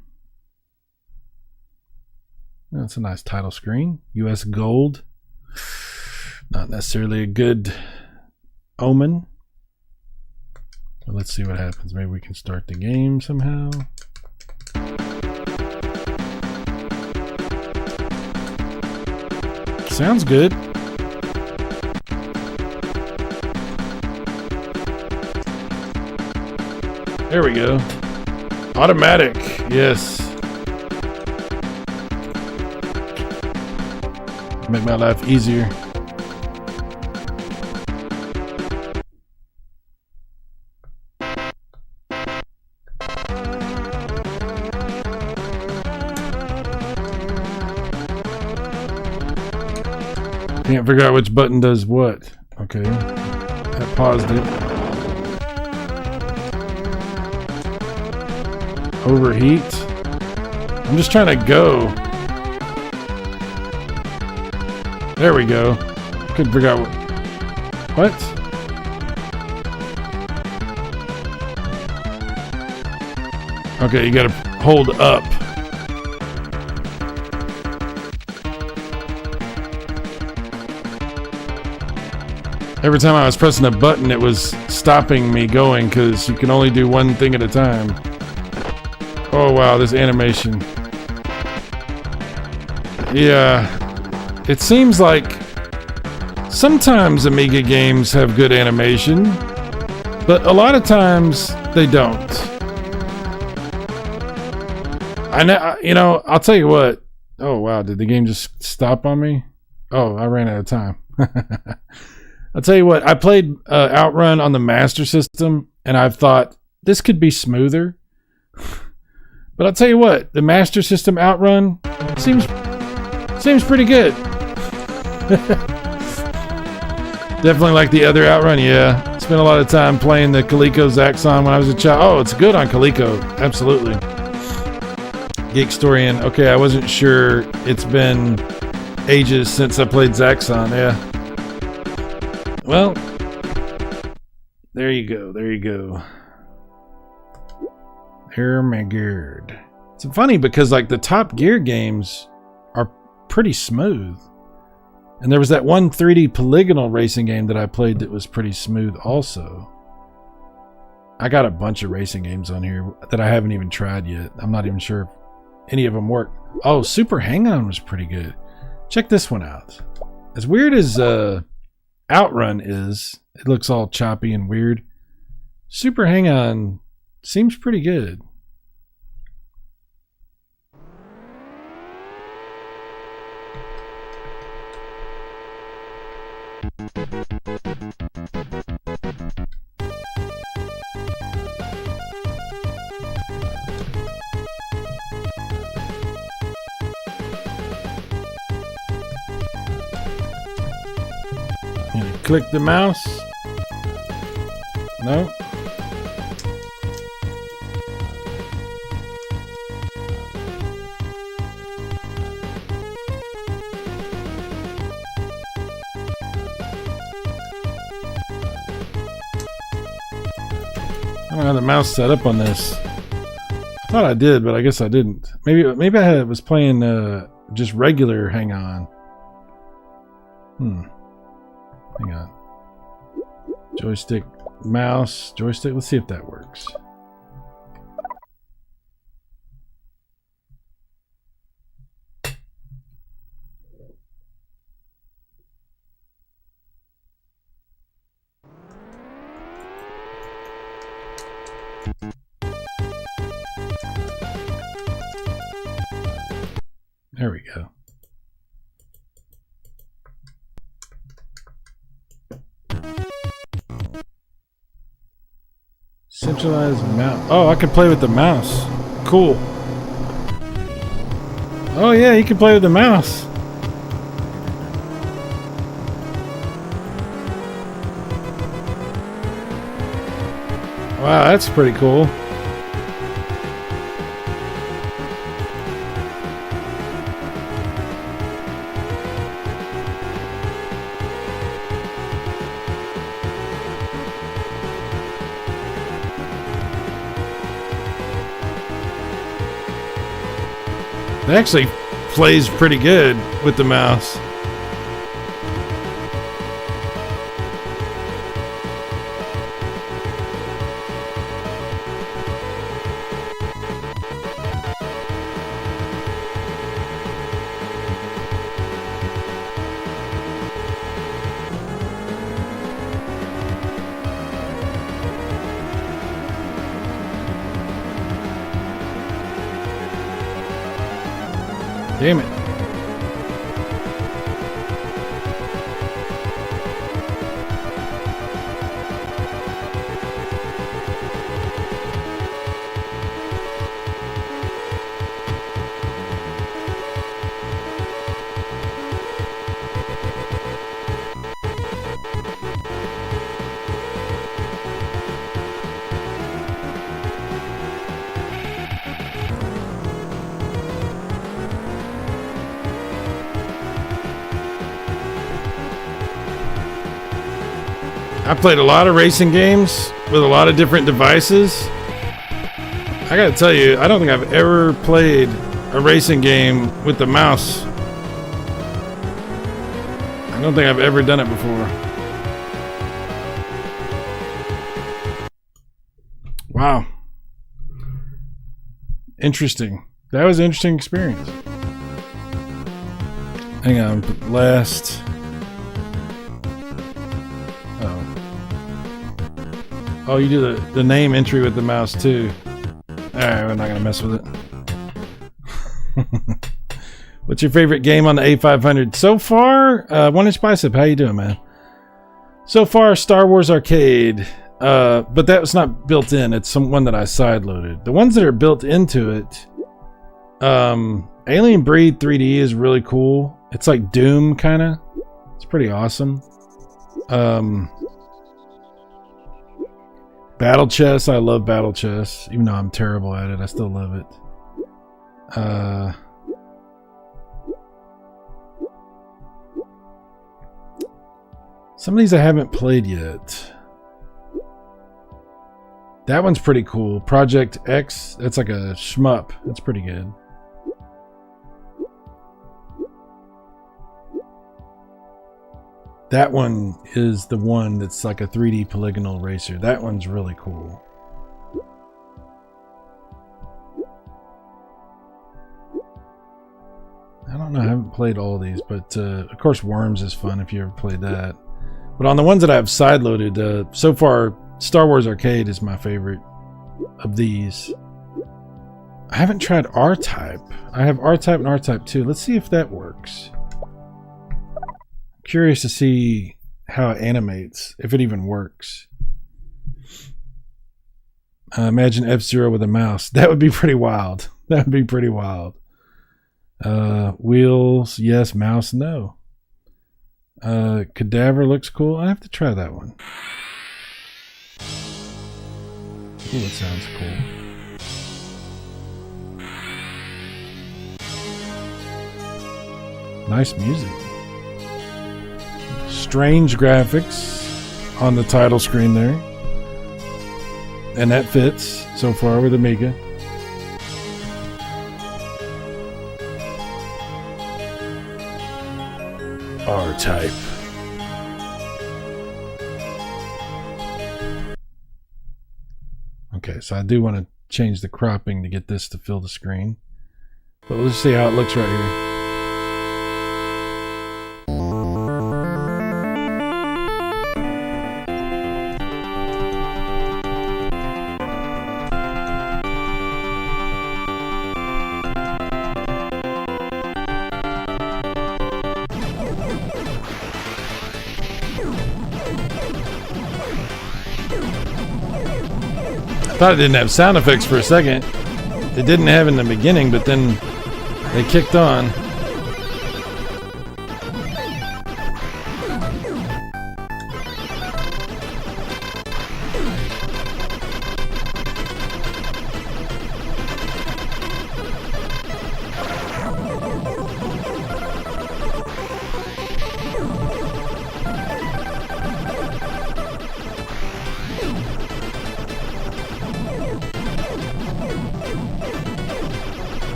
That's a nice title screen. US Gold. Not necessarily a good omen. But let's see what happens. Maybe we can start the game somehow. Sounds good. There we go. Automatic. Yes. Make my life easier. Can't figure out which button does what. Okay. I paused it. Overheat. I'm just trying to go. There we go. Couldn't figure out what? Okay, you gotta hold up. Every time I was pressing a button, it was stopping me going because you can only do one thing at a time. Oh wow, this animation. Yeah. It seems like sometimes Amiga games have good animation, but a lot of times they don't. I know, you know, I'll tell you what. Oh wow, did the game just stop on me? Oh, I ran out of time. I'll tell you what, I played Outrun on the Master System, and I've thought, this could be smoother. But I'll tell you what, the Master System Outrun seems pretty good. Definitely like the other Outrun, yeah. Spent a lot of time playing the Coleco Zaxxon when I was a child. Oh, it's good on Coleco, absolutely. Geek Storian, okay, I wasn't sure. It's been ages since I played Zaxxon, yeah. Well, there you go, there you go. Oh my god. It's funny because like the Top Gear games are pretty smooth. And there was that one 3D polygonal racing game that I played that was pretty smooth also. I got a bunch of racing games on here that I haven't even tried yet. I'm not even sure if any of them work. Oh, Super Hang-On was pretty good. Check this one out. As weird as Outrun is, it looks all choppy and weird. Super Hang-On seems pretty good. Click the mouse. No. I don't have the mouse set up on this. I thought I did, but I guess I didn't. Maybe I was playing just regular Hang On. Hang on. Joystick, mouse, joystick. Let's see if that works. There we go. Centralized mouse. Oh, I can play with the mouse. Cool. Oh yeah, you can play with the mouse. Wow, that's pretty cool. It actually plays pretty good with the mouse. Damn it. I played a lot of racing games with a lot of different devices. I gotta tell you, I don't think I've ever played a racing game with the mouse. I don't think I've ever done it before. Wow. Interesting. That was an interesting experience. Hang on, last... Oh, you do the name entry with the mouse too. Alright, we're not gonna mess with it. What's your favorite game on the A500 so far? One Inch Bicep, how you doing, man? So far, Star Wars Arcade, but that was not built in. It's one that I sideloaded. The ones that are built into it, Alien Breed 3D is really cool. It's like Doom, kind of. It's pretty awesome. Battle Chess, I love Battle Chess. Even though I'm terrible at it, I still love it. Some of these I haven't played yet. That one's pretty cool. Project X, that's like a shmup. That's pretty good. That one is the one that's like a 3D polygonal racer. That one's really cool. I don't know, I haven't played all these, but of course Worms is fun if you ever played that. But on the ones that I've sideloaded, so far Star Wars Arcade is my favorite of these. I haven't tried R-Type. I have R-Type and R-Type 2. Let's see if that works. Curious to see how it animates, if it even works. Imagine F-Zero with a mouse. That would be pretty wild. That would be pretty wild. Wheels, yes. Mouse, no. Cadaver looks cool. I have to try that one. Ooh, it sounds cool. Nice music. Strange graphics on the title screen there. And that fits so far with Amiga. R-Type. Okay, so I do want to change the cropping to get this to fill the screen. But let's see how it looks right here. Thought it didn't have sound effects for a second. It didn't have in the beginning, but then they kicked on.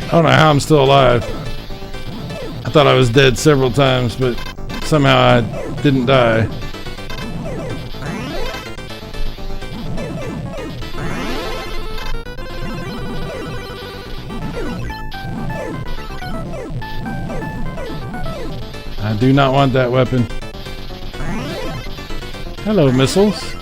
I don't know how I'm still alive. I thought I was dead several times, but somehow I didn't die. I do not want that weapon. Hello, missiles.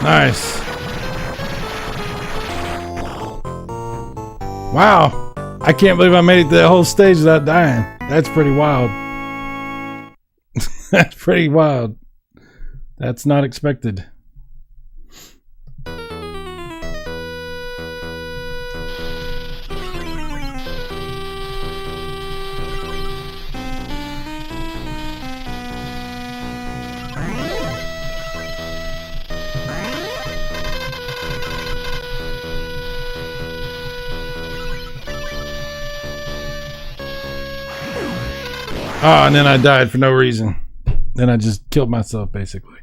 Nice. Wow. I can't believe I made it to that whole stage without dying. That's pretty wild. That's pretty wild. That's not expected. Oh, and then I died for no reason. Then I just killed myself, basically.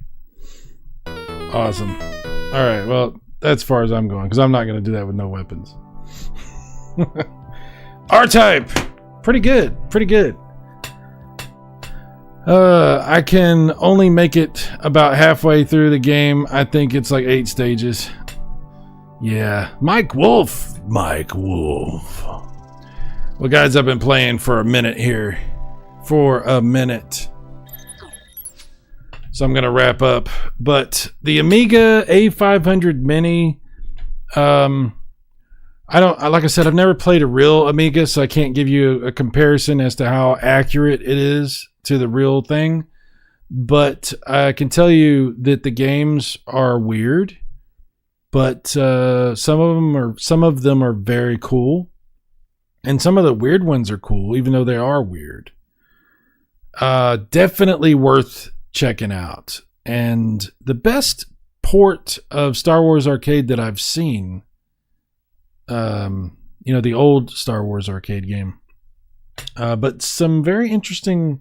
Awesome. All right, well, that's as far as I'm going, because I'm not going to do that with no weapons. R-Type! Pretty good, pretty good. I can only make it about halfway through the game. I think it's like 8 stages. Yeah. Mike Wolf! Mike Wolf. Well, guys, I've been playing for a minute here. For a minute. So I'm going to wrap up. But the Amiga A500 Mini, like I said, I've never played a real Amiga, so I can't give you a comparison as to how accurate it is to the real thing. But I can tell you that the games are weird, but some of them are very cool, and some of the weird ones are cool, even though they are weird. Definitely worth checking out. And the best port of Star Wars Arcade that I've seen, the old Star Wars Arcade game, but some very interesting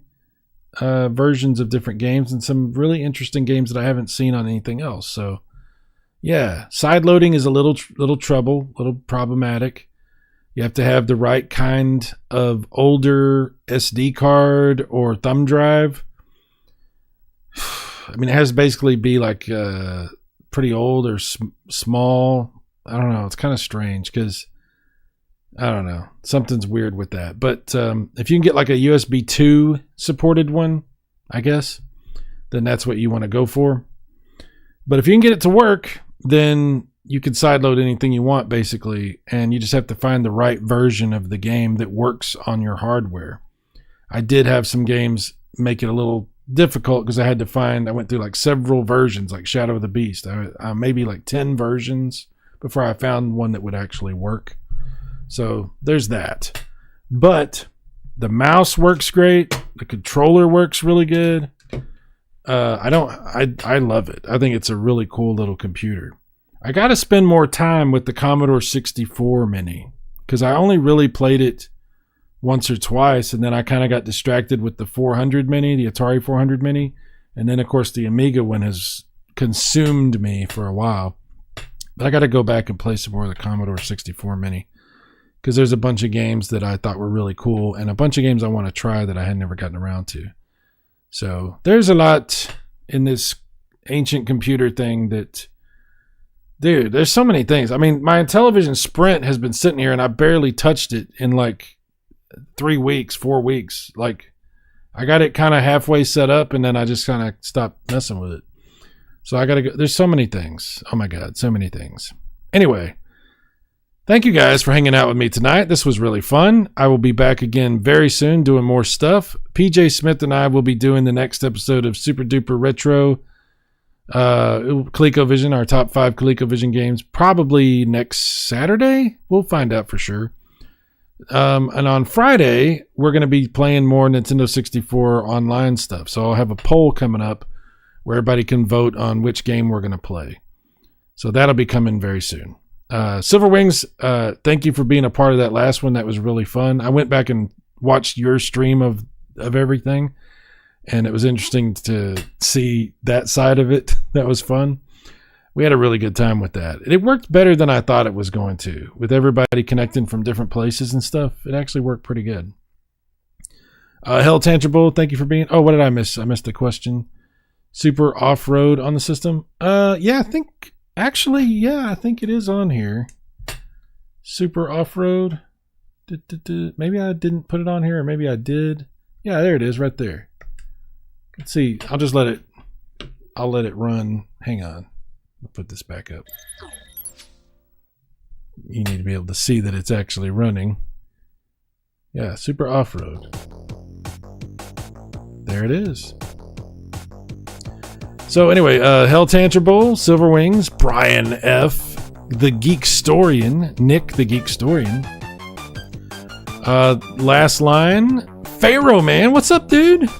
versions of different games, and some really interesting games that I haven't seen on anything else. So yeah, side loading is a little trouble, a little problematic. You have to have the right kind of older SD card or thumb drive. I mean, it has to basically be like pretty old or small. I don't know. It's kind of strange because, I don't know. Something's weird with that. But if you can get like a USB 2 supported one, I guess, then that's what you want to go for. But if you can get it to work, then you can sideload anything you want, basically, and you just have to find the right version of the game that works on your hardware. I did have some games make it a little difficult because I went through like several versions, like Shadow of the Beast. Maybe like 10 versions before I found one that would actually work. So there's that. But the mouse works great. The controller works really good. I love it. I think it's a really cool little computer. I got to spend more time with the Commodore 64 Mini because I only really played it once or twice, and then I kind of got distracted with the 400 Mini, the Atari 400 Mini, and then of course the Amiga one has consumed me for a while. But I got to go back and play some more of the Commodore 64 Mini because there's a bunch of games that I thought were really cool and a bunch of games I want to try that I had never gotten around to. So there's a lot in this ancient computer thing that... Dude, there's so many things. I mean, my Intellivision Sprint has been sitting here and I barely touched it in like 4 weeks. Like, I got it kind of halfway set up and then I just kind of stopped messing with it. So I got to go. There's so many things. Oh my God, so many things. Anyway, thank you guys for hanging out with me tonight. This was really fun. I will be back again very soon doing more stuff. PJ Smith and I will be doing the next episode of Super Duper Retro ColecoVision, our top 5 ColecoVision games, probably next Saturday. We'll find out for sure. And on Friday, we're going to be playing more Nintendo 64 online stuff. So I'll have a poll coming up where everybody can vote on which game we're going to play. So that'll be coming very soon. Silver Wings, thank you for being a part of that last one. That was really fun. I went back and watched your stream of everything, and it was interesting to see that side of it. That was fun. We had a really good time with that. It worked better than I thought it was going to. With everybody connecting from different places and stuff, it actually worked pretty good. Hell Tangible, thank you for being... Oh, what did I miss? I missed the question. Super Off-Road on the system? Yeah, I think... Actually, yeah, I think it is on here. Super Off-Road. Maybe I didn't put it on here, or maybe I did. Yeah, there it is, right there. Let's see. I'll let it run. Hang on. I'll put this back up. You need to be able to see that it's actually running. Yeah, Super Off-Road. There it is. So anyway, Hell Tantra Bowl, Silver Wings, Brian F., the Geekstorian, Nick the Geekstorian. Last line, Pharaoh Man, what's up, dude?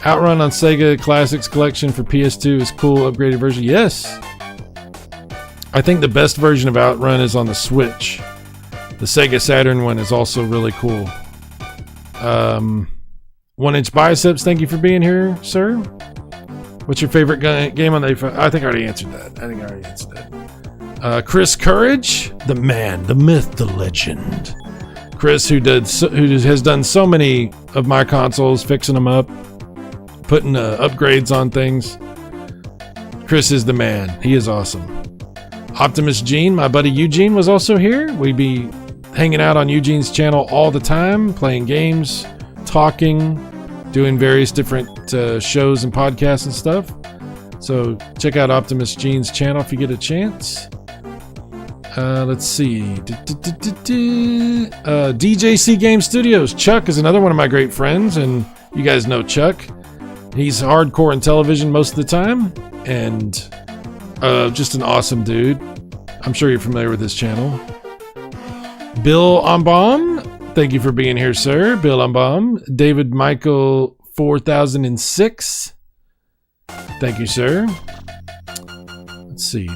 Outrun on Sega Classics Collection for PS2 is cool, upgraded version. Yes. I think the best version of Outrun is on the Switch. The Sega Saturn one is also really cool. 1 Inch Biceps, thank you for being here, sir. What's your favorite game on the A500? I think I already answered that. Chris Courage, the man, the myth, the legend. Chris, who has done so many of my consoles, fixing them up, putting upgrades on things. Chris is the man. He is awesome. Optimus Gene, my buddy Eugene, was also here. We'd be hanging out on Eugene's channel all the time, playing games, talking, doing various different shows and podcasts and stuff. So check out Optimus Gene's channel if you get a chance. Let's see. DJC Game Studios. Chuck is another one of my great friends, and you guys know Chuck. He's hardcore in television most of the time, and just an awesome dude. I'm sure you're familiar with his channel. Bill Ombom, thank you for being here, sir. Bill Ombom. David Michael 4006. Thank you, sir. Let's see.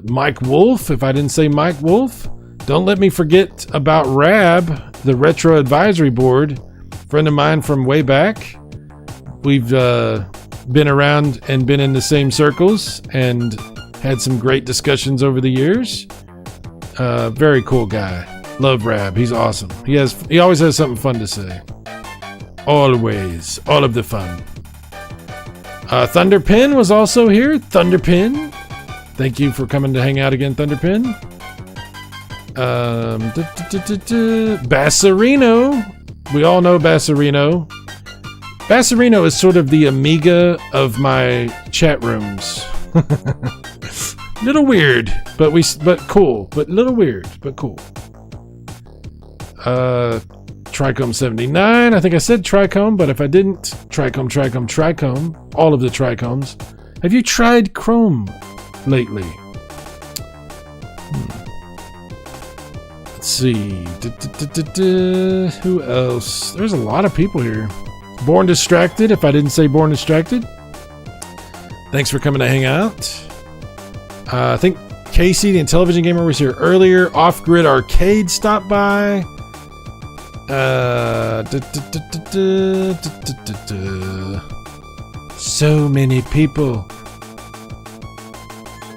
Mike Wolf. If I didn't say Mike Wolf, don't let me forget about Rab, the Retro Advisory Board. Friend of mine from way back. We've been around and been in the same circles and had some great discussions over the years. Very cool guy. Love Rab. He's awesome. He always has something fun to say. Always. All of the fun. Thunderpin was also here. Thunderpin. Thank you for coming to hang out again, Thunderpin. Bassarino. We all know Bassarino. Bassarino is sort of the Amiga of my chat rooms. Little weird, but cool. But little weird, but cool. Tricom 79. I think I said Tricom, but if I didn't, Tricom. All of the Tricoms. Have you tried Chrome lately? Let's see. Who else? There's a lot of people here. Born Distracted, if I didn't say Born Distracted. Thanks for coming to hang out. I think Casey, the Intellivision Gamer, was here earlier. Off Grid Arcade stopped by. So many people.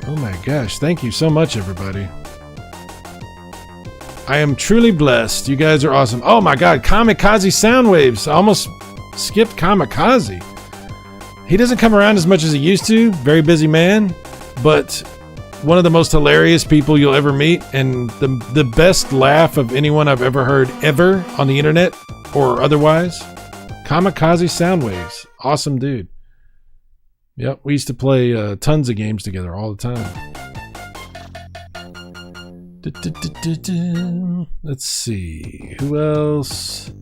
Oh my gosh, thank you so much, everybody. I am truly blessed. You guys are awesome. Oh my god, Kamikaze Soundwaves. I almost skipped Kamikaze. He doesn't come around as much as he used to. Very busy man, but one of the most hilarious people you'll ever meet, and the best laugh of anyone I've ever heard ever on the internet or otherwise. Kamikaze Soundwaves. Awesome dude. Yep, we used to play tons of games together all the time. Let's see. Who else?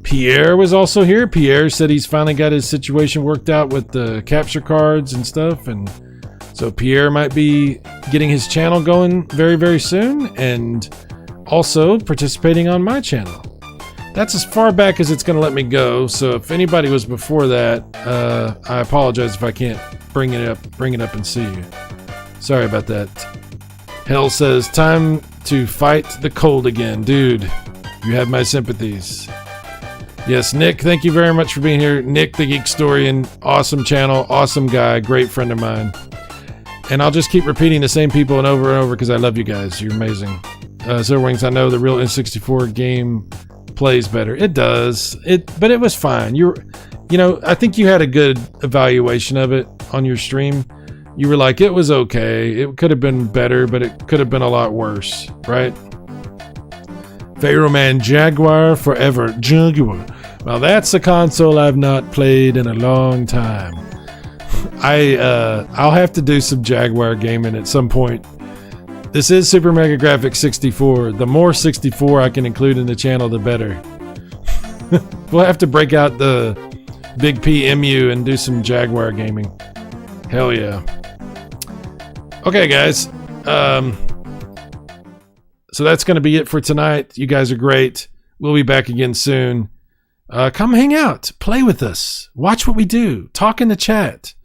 Pierre was also here. Pierre said he's finally got his situation worked out with the capture cards and stuff, and so Pierre might be getting his channel going very, very soon, and also participating on my channel. That's as far back as it's going to let me go, so if anybody was before that, I apologize if I can't bring it up and see you. Sorry about that. Hell says, time to fight the cold again. Dude, you have my sympathies. Yes, Nick, thank you very much for being here. Nick, the Geekstorian, awesome channel, awesome guy, great friend of mine. And I'll just keep repeating the same people and over because I love you guys. You're amazing. Zerwings, I know the real N64 game plays better. It does. But it was fine. I think you had a good evaluation of it on your stream. You were like, it was okay. It could have been better, but it could have been a lot worse, right? Pharaoh Man Jaguar forever. Jaguar. Well, that's a console I've not played in a long time. I'll have to do some Jaguar gaming at some point. This is Super Mega Graphics 64. The more 64 I can include in the channel, the better. We'll have to break out the Big PMU and do some Jaguar gaming. Hell yeah. Okay, guys. So that's going to be it for tonight. You guys are great. We'll be back again soon. Come hang out. Play with us. Watch what we do. Talk in the chat.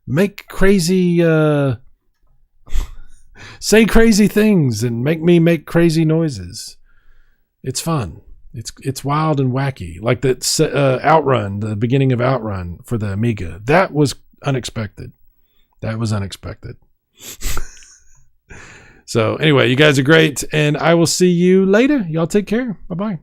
Make crazy... say crazy things and make me make crazy noises. It's fun. It's wild and wacky. Like that Outrun, the beginning of Outrun for the Amiga. That was unexpected. So anyway, you guys are great, and I will see you later. Y'all take care. Bye-bye.